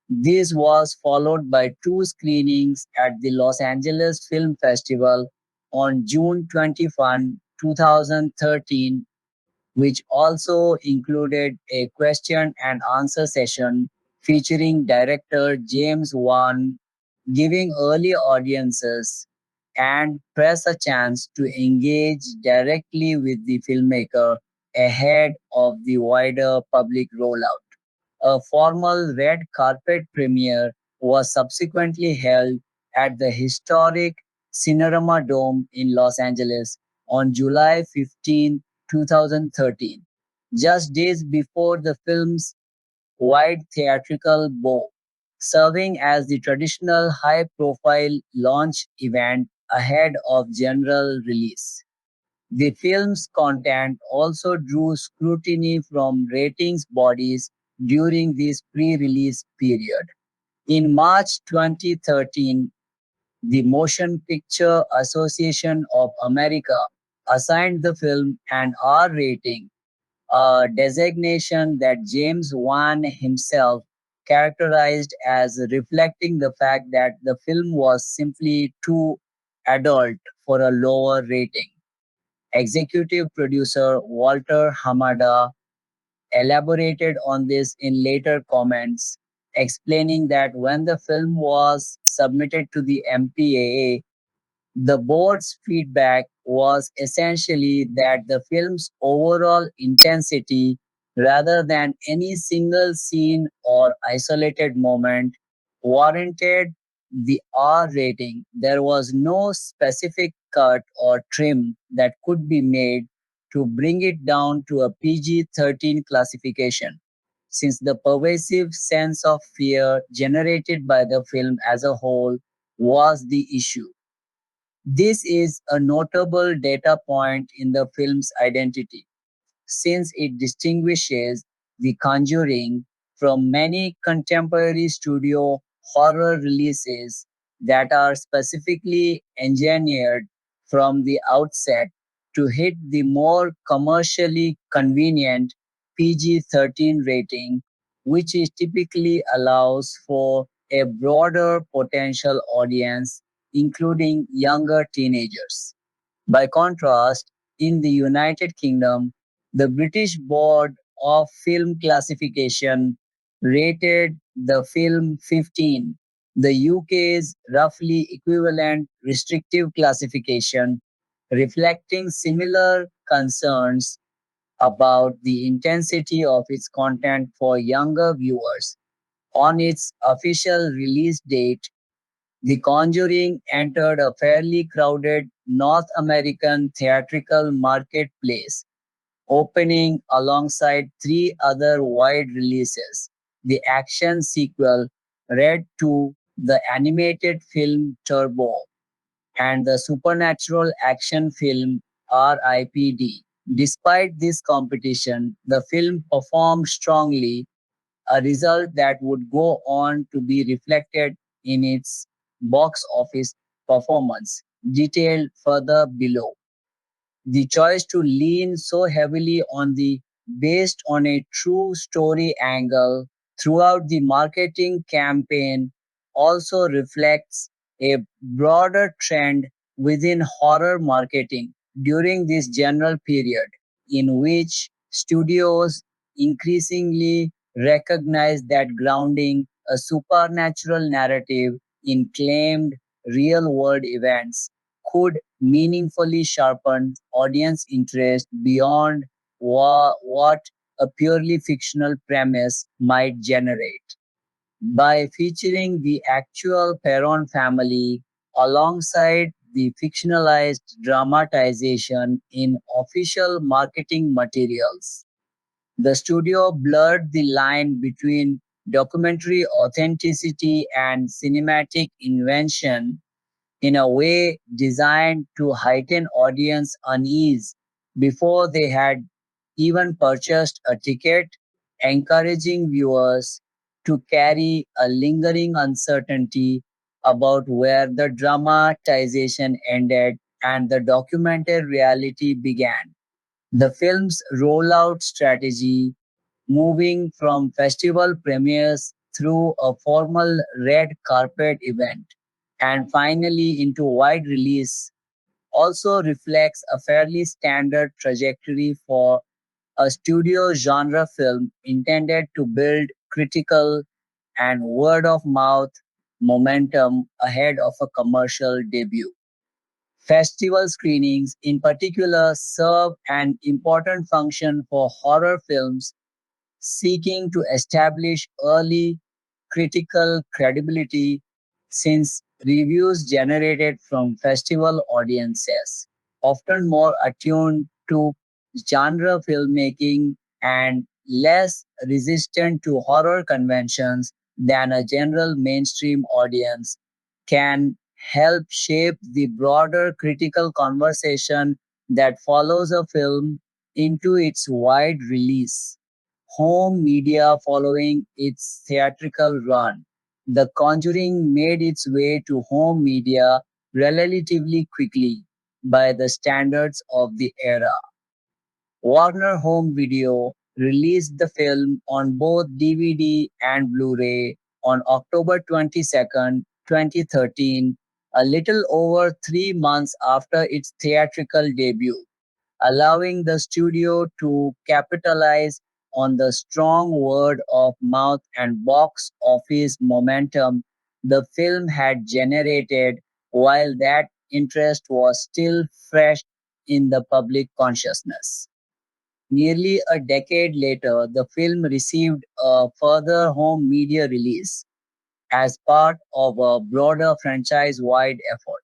This was followed by two screenings at the Los Angeles Film Festival on June 21, 2013, which also included a question and answer session featuring director James Wan, giving early audiences and press a chance to engage directly with the filmmaker ahead of the wider public rollout. A formal red carpet premiere was subsequently held at the historic Cinerama Dome in Los Angeles on July 15, 2013, just days before the film's wide theatrical bow, serving as the traditional high profile launch event ahead of general release. The film's content also drew scrutiny from ratings bodies during this pre-release period. In March 2013, the Motion Picture Association of America assigned the film an R rating, a designation that James Wan himself characterized as reflecting the fact that the film was simply too adult for a lower rating. Executive producer Walter Hamada elaborated on this in later comments, explaining that when the film was submitted to the MPAA, the board's feedback was essentially that the film's overall intensity, rather than any single scene or isolated moment, warranted the R rating. There was no specific cut or trim that could be made to bring it down to a PG-13 classification, since the pervasive sense of fear generated by the film as a whole was the issue. This is a notable data point in the film's identity, since it distinguishes The Conjuring from many contemporary studio horror releases that are specifically engineered from the outset to hit the more commercially convenient PG-13 rating, which is typically allows for a broader potential audience, including younger teenagers. By contrast, in the United Kingdom, the British Board of Film Classification rated the film 15, the UK's roughly equivalent restrictive classification, reflecting similar concerns about the intensity of its content for younger viewers. On its official release date, The Conjuring entered a fairly crowded North American theatrical marketplace, opening alongside three other wide releases: the action sequel Red 2, the animated film Turbo, and the supernatural action film RIPD. Despite this competition, the film performed strongly, a result that would go on to be reflected in its box office performance, detailed further below. The choice to lean so heavily on the based on a true story angle throughout the marketing campaign also reflects a broader trend within horror marketing during this general period, in which studios increasingly recognize that grounding a supernatural narrative in claimed real world events could meaningfully sharpen audience interest beyond what a purely fictional premise might generate. By featuring the actual Perron family alongside the fictionalized dramatization in official marketing materials. The studio blurred the line between documentary authenticity and cinematic invention in a way designed to heighten audience unease before they had even purchased a ticket, encouraging viewers to carry a lingering uncertainty about where the dramatization ended and the documented reality began. The film's rollout strategy, moving from festival premieres through a formal red carpet event and finally into wide release, also reflects a fairly standard trajectory for a studio genre film intended to build critical and word of mouth momentum ahead of a commercial debut. Festival screenings, in particular, serve an important function for horror films seeking to establish early critical credibility since reviews generated from festival audiences, often more attuned to genre filmmaking and less resistant to horror conventions than a general mainstream audience, can help shape the broader critical conversation that follows a film into its wide release. Home media following its theatrical run. The Conjuring made its way to home media relatively quickly by the standards of the era. Warner Home Video released the film on both DVD and Blu-ray on October 22nd, 2013, a little over 3 months after its theatrical debut, allowing the studio to capitalize on the strong word of mouth and box office momentum the film had generated while that interest was still fresh in the public consciousness. Nearly a decade later, the film received a further home media release as part of a broader franchise wide effort.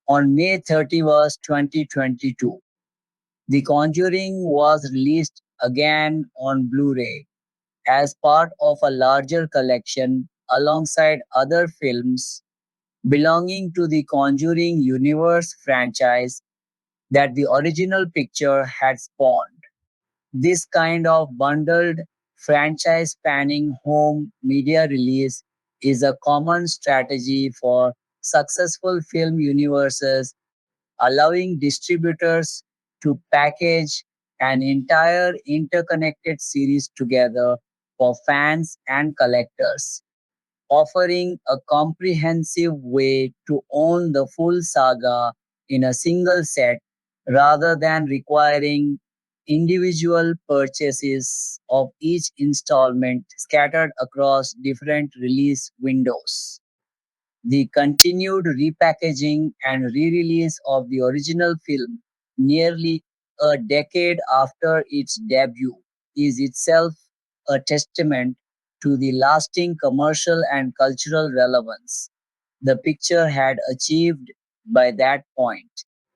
On May 31st, 2022, The Conjuring was released again on Blu-ray as part of a larger collection alongside other films belonging to the Conjuring Universe franchise that the original picture had spawned. This kind of bundled franchise spanning home media release is a common strategy for successful film universes, allowing distributors to package an entire interconnected series together for fans and collectors, offering a comprehensive way to own the full saga in a single set rather than requiring individual purchases of each installment scattered across different release windows. The continued repackaging and re-release of the original film nearly a decade after its debut is itself a testament to the lasting commercial and cultural relevance the picture had achieved by that point,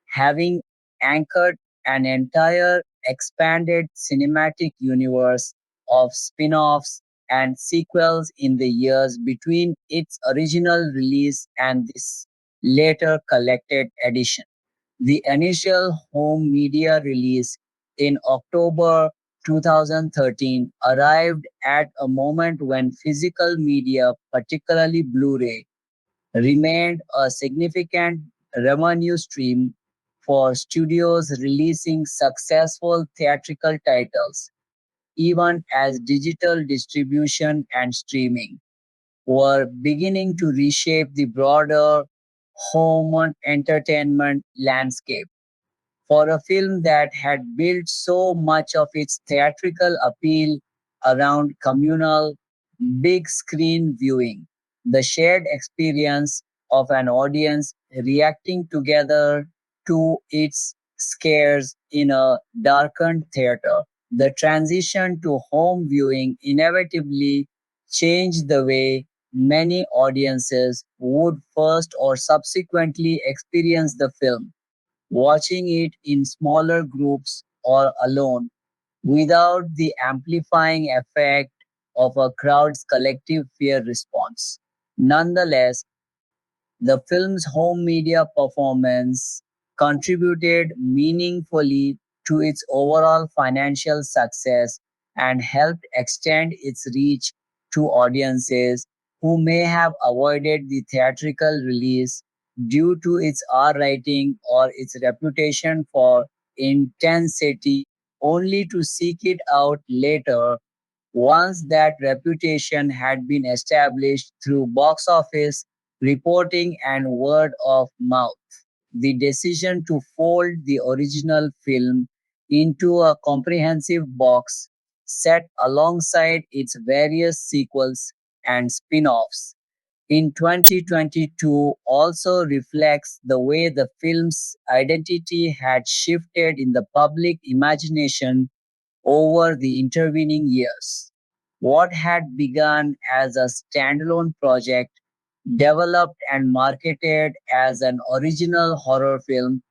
having anchored an entire expanded cinematic universe of spin offs and sequels in the years between its original release and this later collected edition. The initial home media release in October 2013 arrived at a moment when physical media, particularly Blu ray, remained a significant revenue stream for studios releasing successful theatrical titles, even as digital distribution and streaming were beginning to reshape the broader home entertainment landscape. For a film that had built so much of its theatrical appeal around communal, big screen viewing, the shared experience of an audience reacting together to its scares in a darkened theater. The transition to home viewing inevitably changed the way many audiences would first or subsequently experience the film, watching it in smaller groups or alone without the amplifying effect of a crowd's collective fear response. Nonetheless, the film's home media performance contributed meaningfully to its overall financial success and helped extend its reach to audiences who may have avoided the theatrical release due to its R rating or its reputation for intensity, only to seek it out later once that reputation had been established through box office reporting and word of mouth. The decision to fold the original film into a comprehensive box set alongside its various sequels and spin offs in 2022 also reflects the way the film's identity had shifted in the public imagination over the intervening years. What had begun as a standalone project, developed and marketed as an original horror film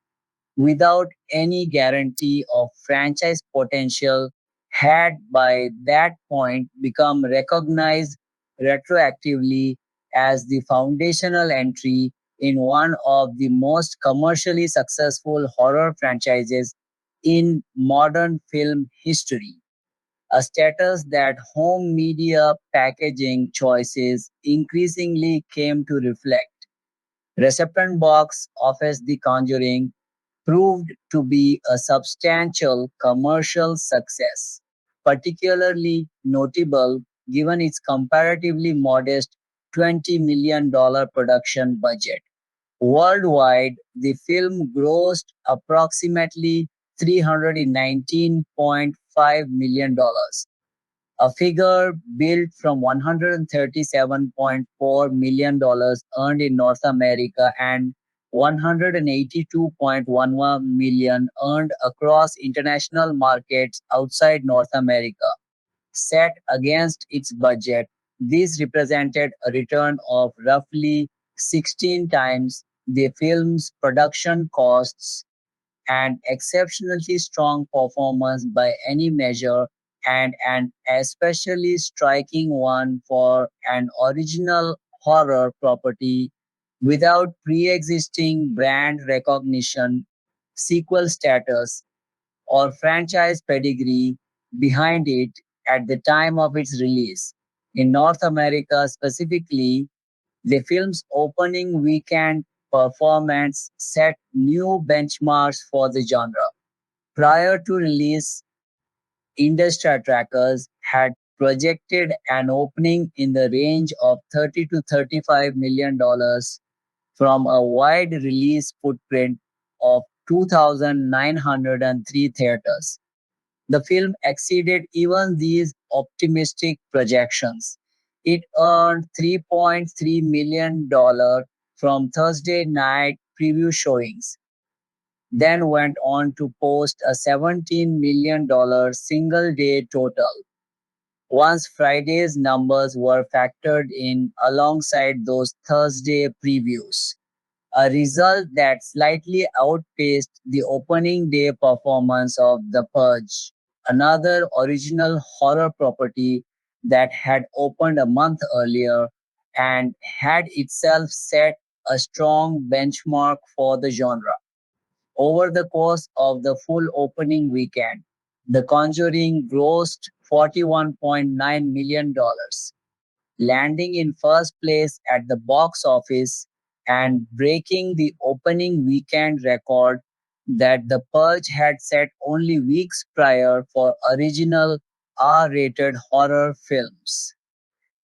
without any guarantee of franchise potential, had by that point become recognized retroactively as the foundational entry in one of the most commercially successful horror franchises in modern film history, a status that home media packaging choices increasingly came to reflect. Reception box office The Conjuring proved to be a substantial commercial success, particularly notable given its comparatively modest $20 million production budget. Worldwide, the film grossed approximately $319.5 million, a figure built from $137.4 million earned in North America and $182.11 million earned across international markets outside North America. Set against its budget, this represented a return of roughly 16 times the film's production costs, an exceptionally strong performance by any measure and an especially striking one for an original horror property without pre-existing brand recognition, sequel status, or franchise pedigree behind it at the time of its release. In North America specifically, the film's opening weekend performance set new benchmarks for the genre. Prior to release, industry trackers had projected an opening in the range of $30 to $35 million from a wide release footprint of 2,903 theaters. The film exceeded even these optimistic projections. It earned $3.3 million from Thursday night preview showings, then went on to post a $17 million single day total once Friday's numbers were factored in alongside those Thursday previews, a result that slightly outpaced the opening day performance of The Purge, another original horror property that had opened a month earlier and had itself set a strong benchmark for the genre. Over the course of the full opening weekend, The Conjuring grossed $41.9 million, landing in first place at the box office and breaking the opening weekend record that The Purge had set only weeks prior for original R-rated horror films.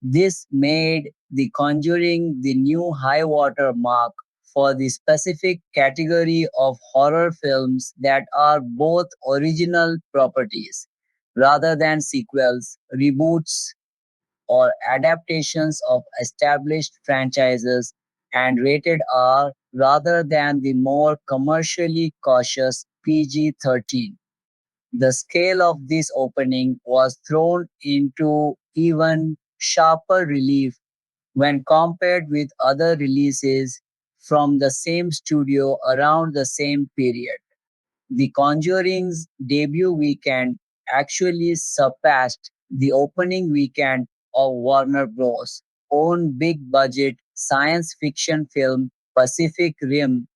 This made The Conjuring the new high water mark for the specific category of horror films that are both original properties rather than sequels, reboots, or adaptations of established franchises and rated R rather than the more commercially cautious PG-13. The scale of this opening was thrown into even sharper relief when compared with other releases from the same studio around the same period. The Conjuring's debut weekend actually surpassed the opening weekend of Warner Bros. Own big budget science fiction film Pacific Rim,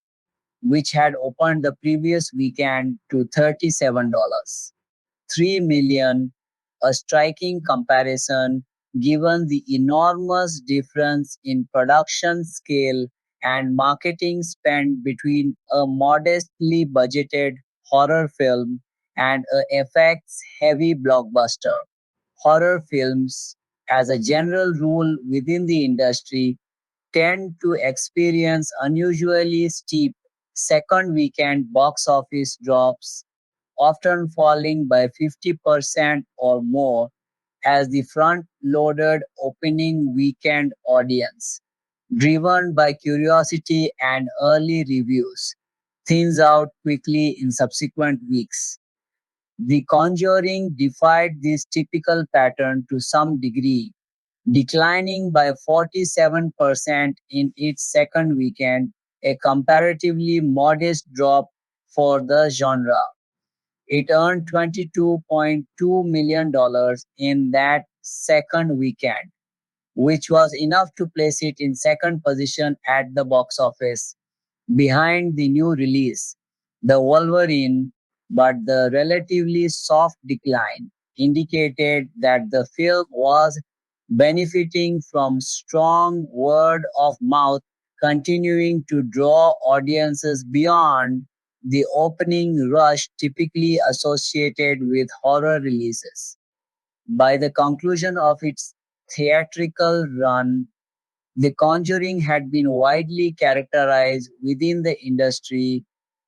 which had opened the previous weekend to $37. 3 million, a striking comparison given the enormous difference in production scale and marketing spend between a modestly budgeted horror film and a effects heavy blockbuster. Horror films, as a general rule within the industry, tend to experience unusually steep second weekend box office drops, often falling by 50% or more as the front loaded opening weekend audience, driven by curiosity and early reviews, thins out quickly in subsequent weeks. The Conjuring defied this typical pattern to some degree, declining by 47% in its second weekend, a comparatively modest drop for the genre. It earned $22.2 million in that second weekend, which was enough to place it in second position at the box office, behind the new release, The Wolverine, but the relatively soft decline indicated that the film was benefiting from strong word of mouth continuing to draw audiences beyond the opening rush typically associated with horror releases. By the conclusion of its theatrical run, The Conjuring had been widely characterized within the industry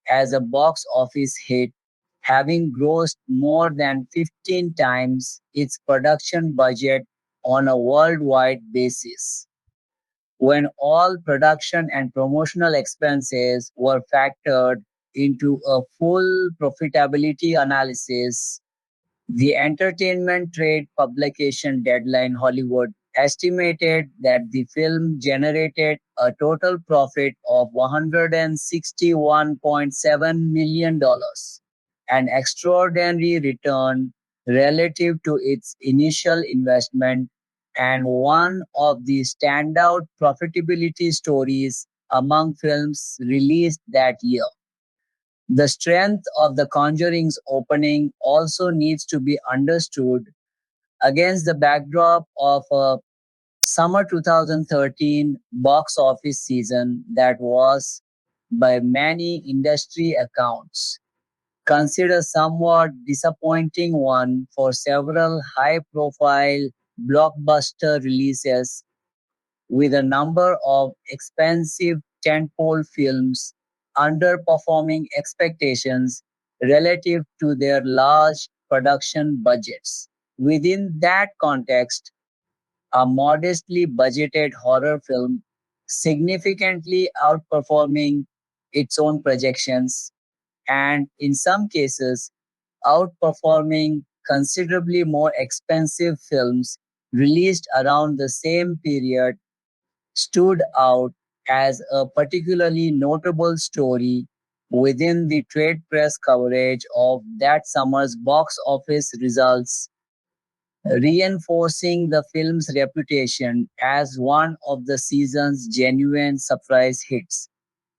as a box office hit, having grossed more than 15 times its production budget on a worldwide basis. When all production and promotional expenses were factored into a full profitability analysis, the entertainment trade publication Deadline Hollywood estimated that the film generated a total profit of $161.7 million, dollars, an extraordinary return relative to its initial investment and one of the standout profitability stories among films released that year. The strength of The Conjuring's opening also needs to be understood against the backdrop of a summer 2013 box office season that was, by many industry accounts, considered somewhat disappointing one for several high-profile blockbuster releases, with a number of expensive tentpole films underperforming expectations relative to their large production budgets. Within that context, a modestly budgeted horror film significantly outperforming its own projections and, in some cases, outperforming considerably more expensive films released around the same period stood out as a particularly notable story within the trade press coverage of that summer's box office results, reinforcing the film's reputation as one of the season's genuine surprise hits.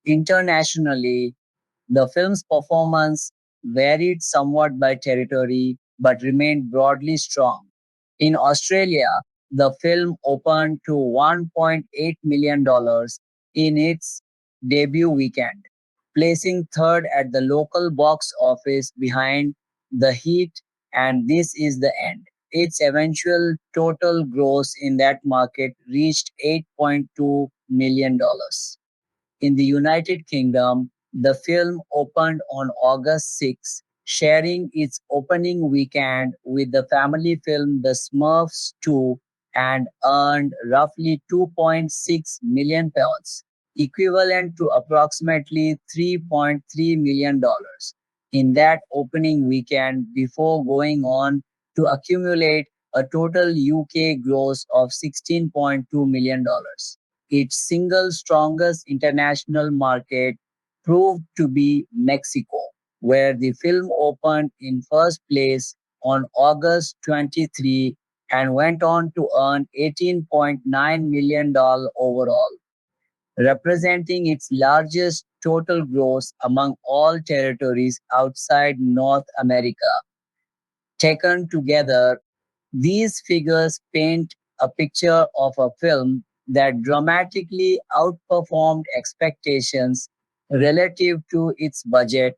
Internationally, the film's performance varied somewhat by territory but remained broadly strong. In Australia, the film opened to $1.8 million in its debut weekend, placing third at the local box office behind The Heat and This Is the End. Its eventual total gross in that market reached $8.2 million. In the United Kingdom, the film opened on August 6, sharing its opening weekend with the family film The Smurfs 2 and earned roughly £2.6 million, equivalent to approximately $3.3 million in that opening weekend before going on to accumulate a total UK gross of $16.2 million. Its single strongest international market proved to be Mexico, where the film opened in first place on August 23 and went on to earn $18.9 million overall, representing its largest total gross among all territories outside North America. Taken together, these figures paint a picture of a film that dramatically outperformed expectations relative to its budget,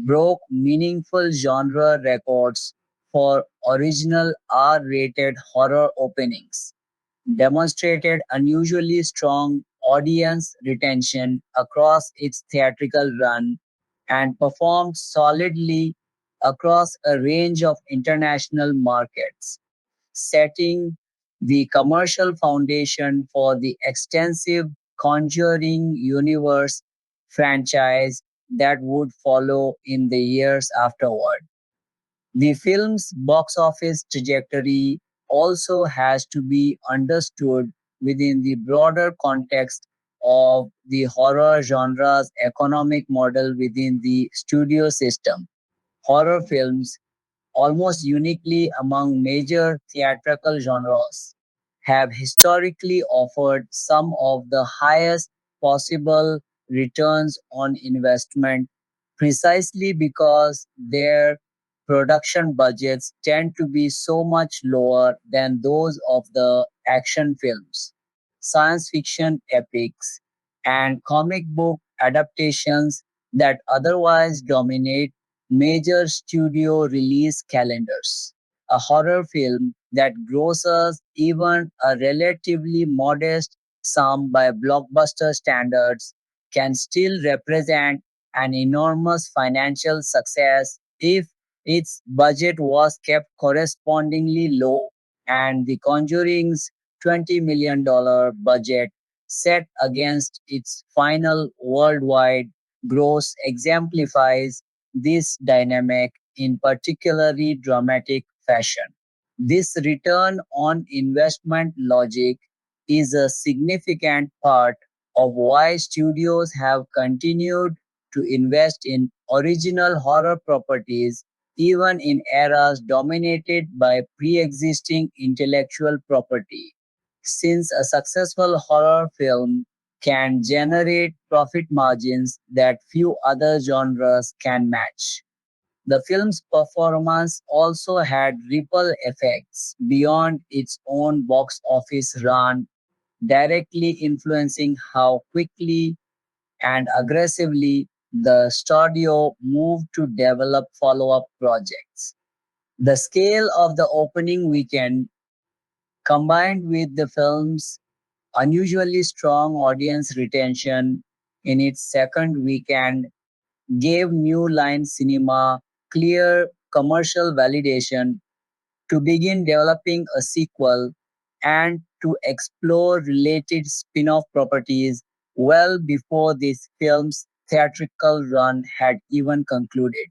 broke meaningful genre records for original R-rated horror openings, demonstrated unusually strong audience retention across its theatrical run, and performed solidly across a range of international markets, setting the commercial foundation for the extensive Conjuring universe franchise that would follow in the years afterward. The film's box office trajectory also has to be understood within the broader context of the horror genre's economic model within the studio system. Horror films, almost uniquely among major theatrical genres, have historically offered some of the highest possible returns on investment precisely because their production budgets tend to be so much lower than those of the action films, science fiction epics, and comic book adaptations that otherwise dominate major studio release calendars. A horror film that grosses even a relatively modest sum by blockbuster standards can still represent an enormous financial success if its budget was kept correspondingly low, and The Conjuring's $20 million budget set against its final worldwide gross exemplifies this dynamic in particularly dramatic fashion. This return on investment logic is a significant part of why studios have continued to invest in original horror properties even in eras dominated by pre existing intellectual property. Since a successful horror film can generate profit margins that few other genres can match. The film's performance also had ripple effects beyond its own box office run, directly influencing how quickly and aggressively the studio moved to develop follow up projects. The scale of the opening weekend, combined with the film's unusually strong audience retention in its second weekend, gave New Line Cinema clear commercial validation to begin developing a sequel and to explore related spin off properties well before this film's theatrical run had even concluded.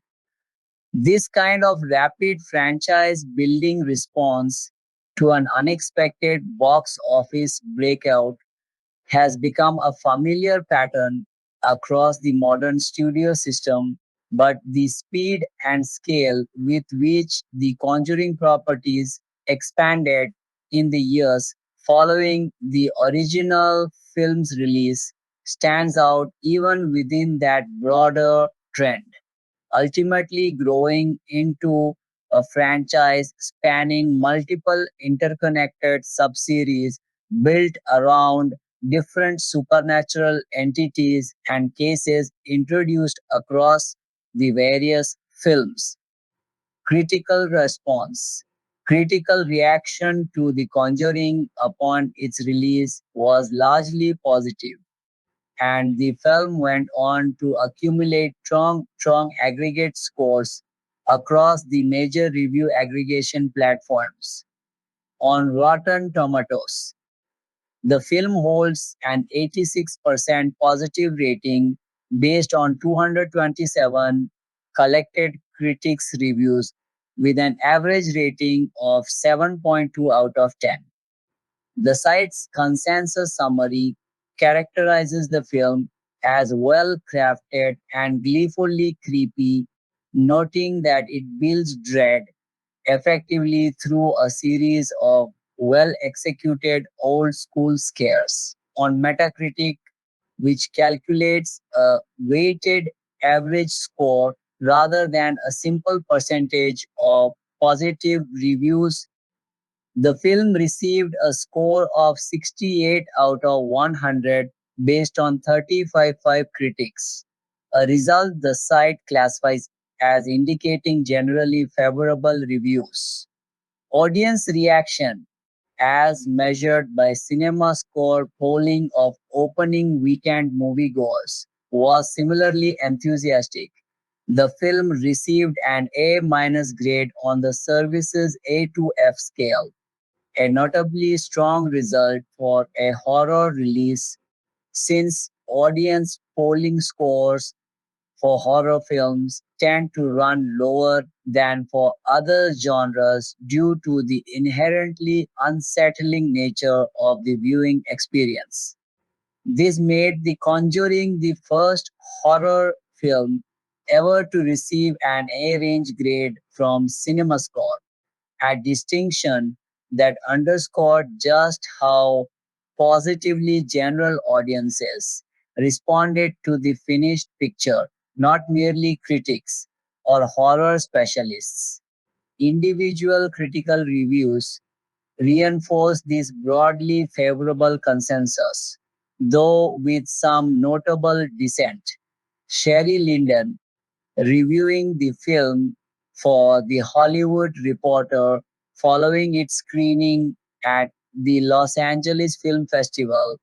This kind of rapid franchise building response to an unexpected box office breakout has become a familiar pattern across the modern studio system, but the speed and scale with which the Conjuring properties expanded in the years following the original film's release stands out even within that broader trend, ultimately growing into a franchise spanning multiple interconnected subseries built around different supernatural entities and cases introduced across the various films. Critical response. Critical reaction to The Conjuring upon its release was largely positive, and the film went on to accumulate strong aggregate scores across the major review aggregation platforms. On Rotten Tomatoes, the film holds an 86% positive rating based on 227 collected critics' reviews, with an average rating of 7.2 out of 10. The site's consensus summary characterizes the film as well crafted and gleefully creepy, noting that it builds dread effectively through a series of well executed old school scares. On Metacritic, which calculates a weighted average score rather than a simple percentage of positive reviews, the film received a score of 68 out of 100 based on 35 critics, a result the site classifies as indicating generally favorable reviews. Audience reaction, as measured by CinemaScore polling of opening weekend moviegoers, was similarly enthusiastic. The film received an A- grade on the service's A to F scale, a notably strong result for a horror release since audience polling scores for horror films tend to run lower than for other genres due to the inherently unsettling nature of the viewing experience. This made The Conjuring the first horror film ever to receive an A range grade from CinemaScore, a distinction that underscored just how positively general audiences responded to the finished picture, not merely critics or horror specialists. Individual critical reviews reinforce this broadly favorable consensus, though with some notable dissent. Sherry Linden, reviewing the film for The Hollywood Reporter following its screening at the Los Angeles Film Festival,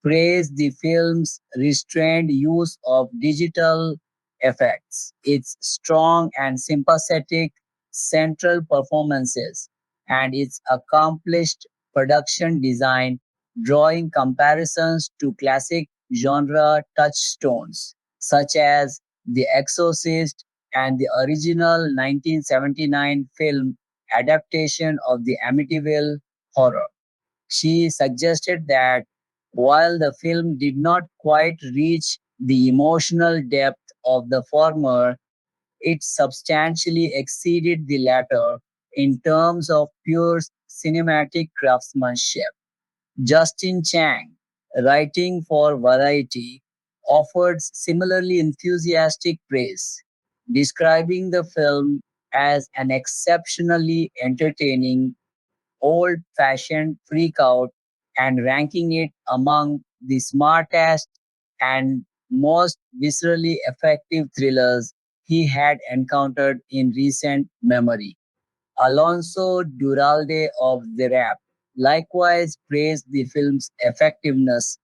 praised the film's restrained use of digital effects, its strong and sympathetic central performances, and its accomplished production design, drawing comparisons to classic genre touchstones such as The Exorcist and the original 1979 film adaptation of the Amityville Horror. She suggested that while the film did not quite reach the emotional depth of the former, it substantially exceeded the latter in terms of pure cinematic craftsmanship. Justin Chang, writing for Variety, offered similarly enthusiastic praise, describing the film as an exceptionally entertaining old fashioned freak out and ranking it among the smartest and most viscerally effective thrillers he had encountered in recent memory. Alonso Duralde of The Rap likewise praised the film's effectiveness,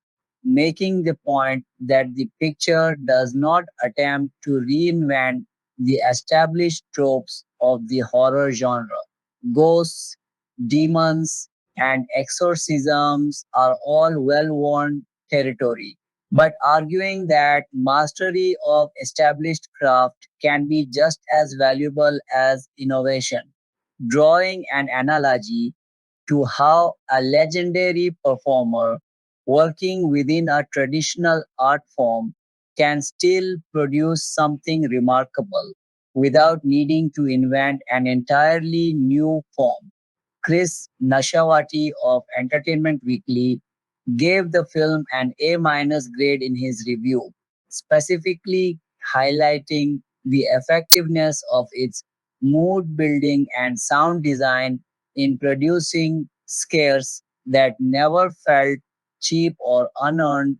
making the point that the picture does not attempt to reinvent the established tropes of the horror genre. Ghosts, demons, and exorcisms are all well worn territory, but arguing that mastery of established craft can be just as valuable as innovation, drawing an analogy to how a legendary performer working within a traditional art form can still produce something remarkable without needing to invent an entirely new form. Chris Nashawati of Entertainment Weekly gave the film an A- grade in his review, specifically highlighting the effectiveness of its mood building and sound design in producing scares that never felt cheap or unearned,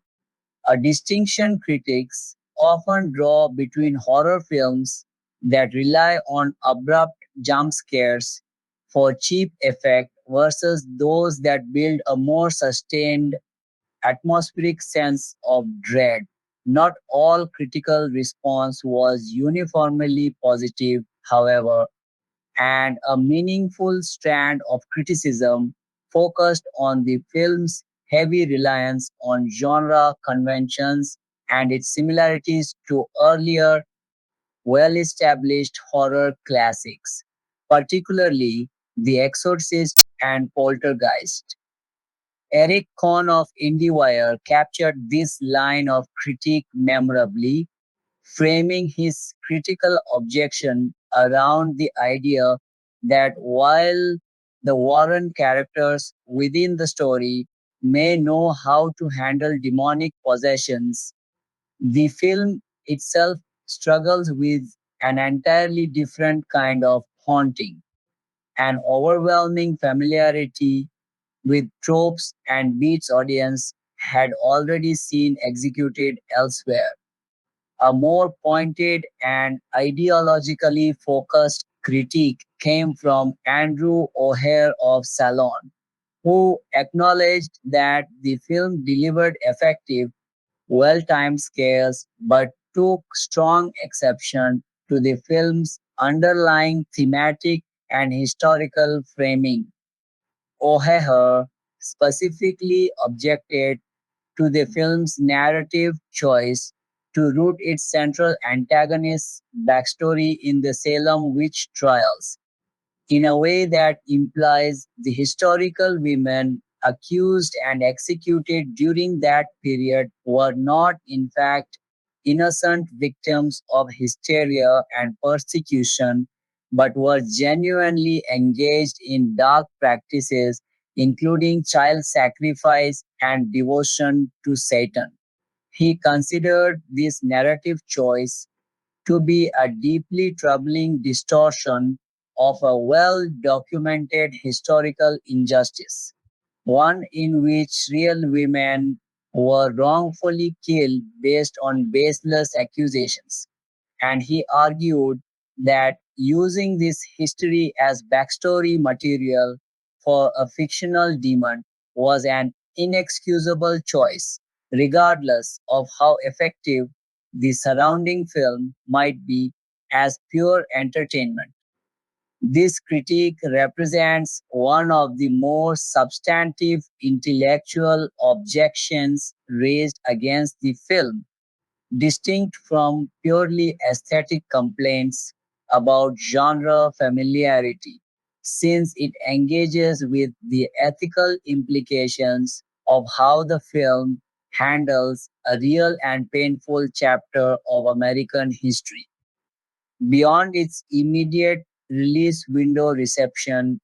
a distinction critics often draw between horror films that rely on abrupt jump scares for cheap effect versus those that build a more sustained atmospheric sense of dread. Not all critical response was uniformly positive, however, and a meaningful strand of criticism focused on the film's heavy reliance on genre conventions and its similarities to earlier, well established horror classics. particularly The Exorcist and Poltergeist. Eric Kohn of IndieWire captured this line of critique memorably, framing his critical objection around the idea that while the Warren characters within the story may know how to handle demonic possessions, the film itself struggles with an entirely different kind of haunting, an overwhelming familiarity with tropes and beats audience had already seen executed elsewhere. A more pointed and ideologically focused critique came from Andrew O'Hare of Salon, who acknowledged that the film delivered effective, well timed scares but took strong exception to the film's underlying thematic and historical framing. O'Hare specifically objected to the film's narrative choice to root its central antagonist's backstory in the Salem witch trials, in a way that implies the historical women accused and executed during that period were not, in fact, innocent victims of hysteria and persecution, but were genuinely engaged in dark practices, including child sacrifice and devotion to Satan. He considered this narrative choice to be a deeply troubling distortion of a well documented historical injustice, one in which real women were wrongfully killed based on baseless accusations. And he argued that using this history as backstory material for a fictional demon was an inexcusable choice, regardless of how effective the surrounding film might be as pure entertainment. This critique represents one of the more substantive intellectual objections raised against the film, distinct from purely aesthetic complaints about genre familiarity, since it engages with the ethical implications of how the film handles a real and painful chapter of American history. Beyond its immediate release window reception,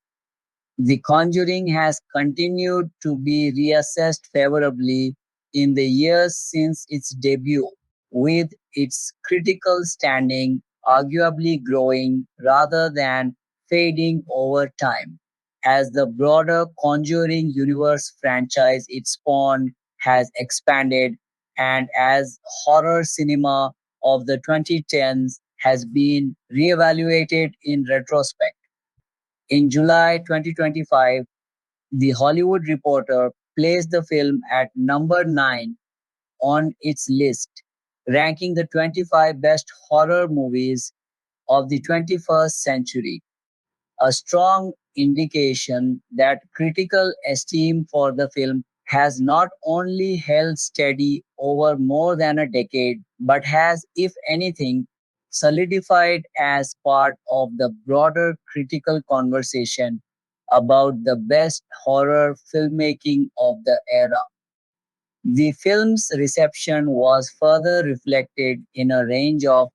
the Conjuring has continued to be reassessed favorably in the years since its debut, with its critical standing arguably growing rather than fading over time, as the broader Conjuring universe franchise it spawned has expanded and as horror cinema of the 2010s has been reevaluated in retrospect. In July 2025, The Hollywood Reporter placed the film at number 9 on its list, ranking the 25 best horror movies of the 21st century, a strong indication that critical esteem for the film has not only held steady over more than a decade, but has, if anything, solidified as part of the broader critical conversation about the best horror filmmaking of the era. The film's reception was further reflected in a range of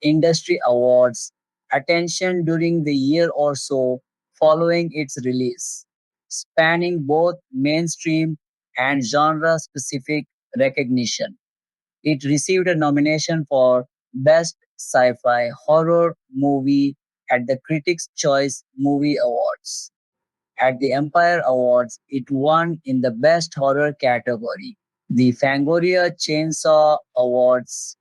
industry awards attention during the year or so following its release, spanning both mainstream and genre specific recognition. It received a nomination for Best Sci Fi Horror Movie at the Critics' Choice Movie Awards. At the Empire Awards, it won in the Best Horror category. The Fangoria Chainsaw Awards,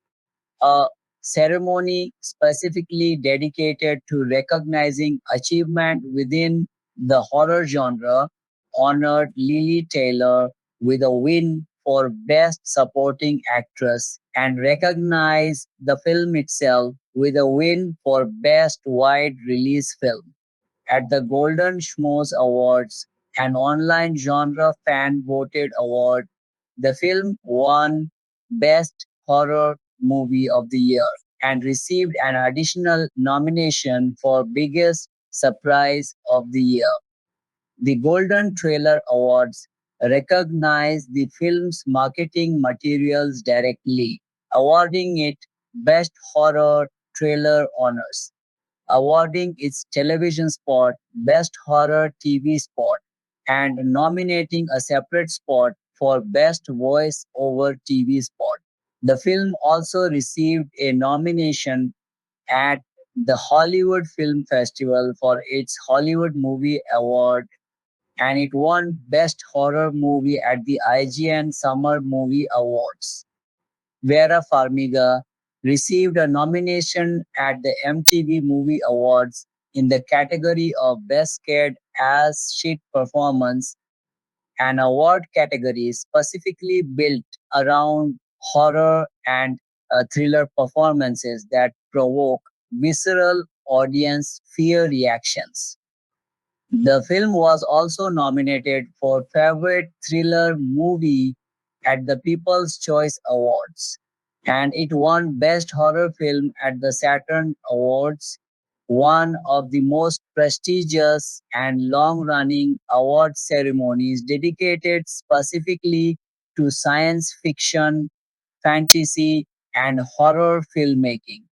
a ceremony specifically dedicated to recognizing achievement within the horror genre, honored Lili Taylor with a win for Best Supporting Actress and recognized the film itself with a win for Best Wide Release Film. At the Golden Schmoes Awards, an online genre fan voted award, the film won Best Horror Movie of the Year and received an additional nomination for Biggest Surprise of the Year. The Golden Trailer Awards recognize the film's marketing materials directly, awarding it Best Horror Trailer honors, awarding its television spot Best Horror TV Spot, and nominating a separate spot for Best Voice over TV Spot. The film also received a nomination at the Hollywood Film Festival for its Hollywood Movie Award, and it won Best Horror Movie at the IGN Summer Movie Awards. Vera Farmiga received a nomination at the MTV Movie Awards in the category of Best Scared as Shit Performance, an award category specifically built around horror and thriller performances that provoke visceral audience fear reactions. The film was also nominated for Favorite Thriller Movie at the People's Choice Awards, and it won Best Horror Film at the Saturn Awards, one of the most prestigious and long-running award ceremonies dedicated specifically to science fiction, fantasy, and horror filmmaking.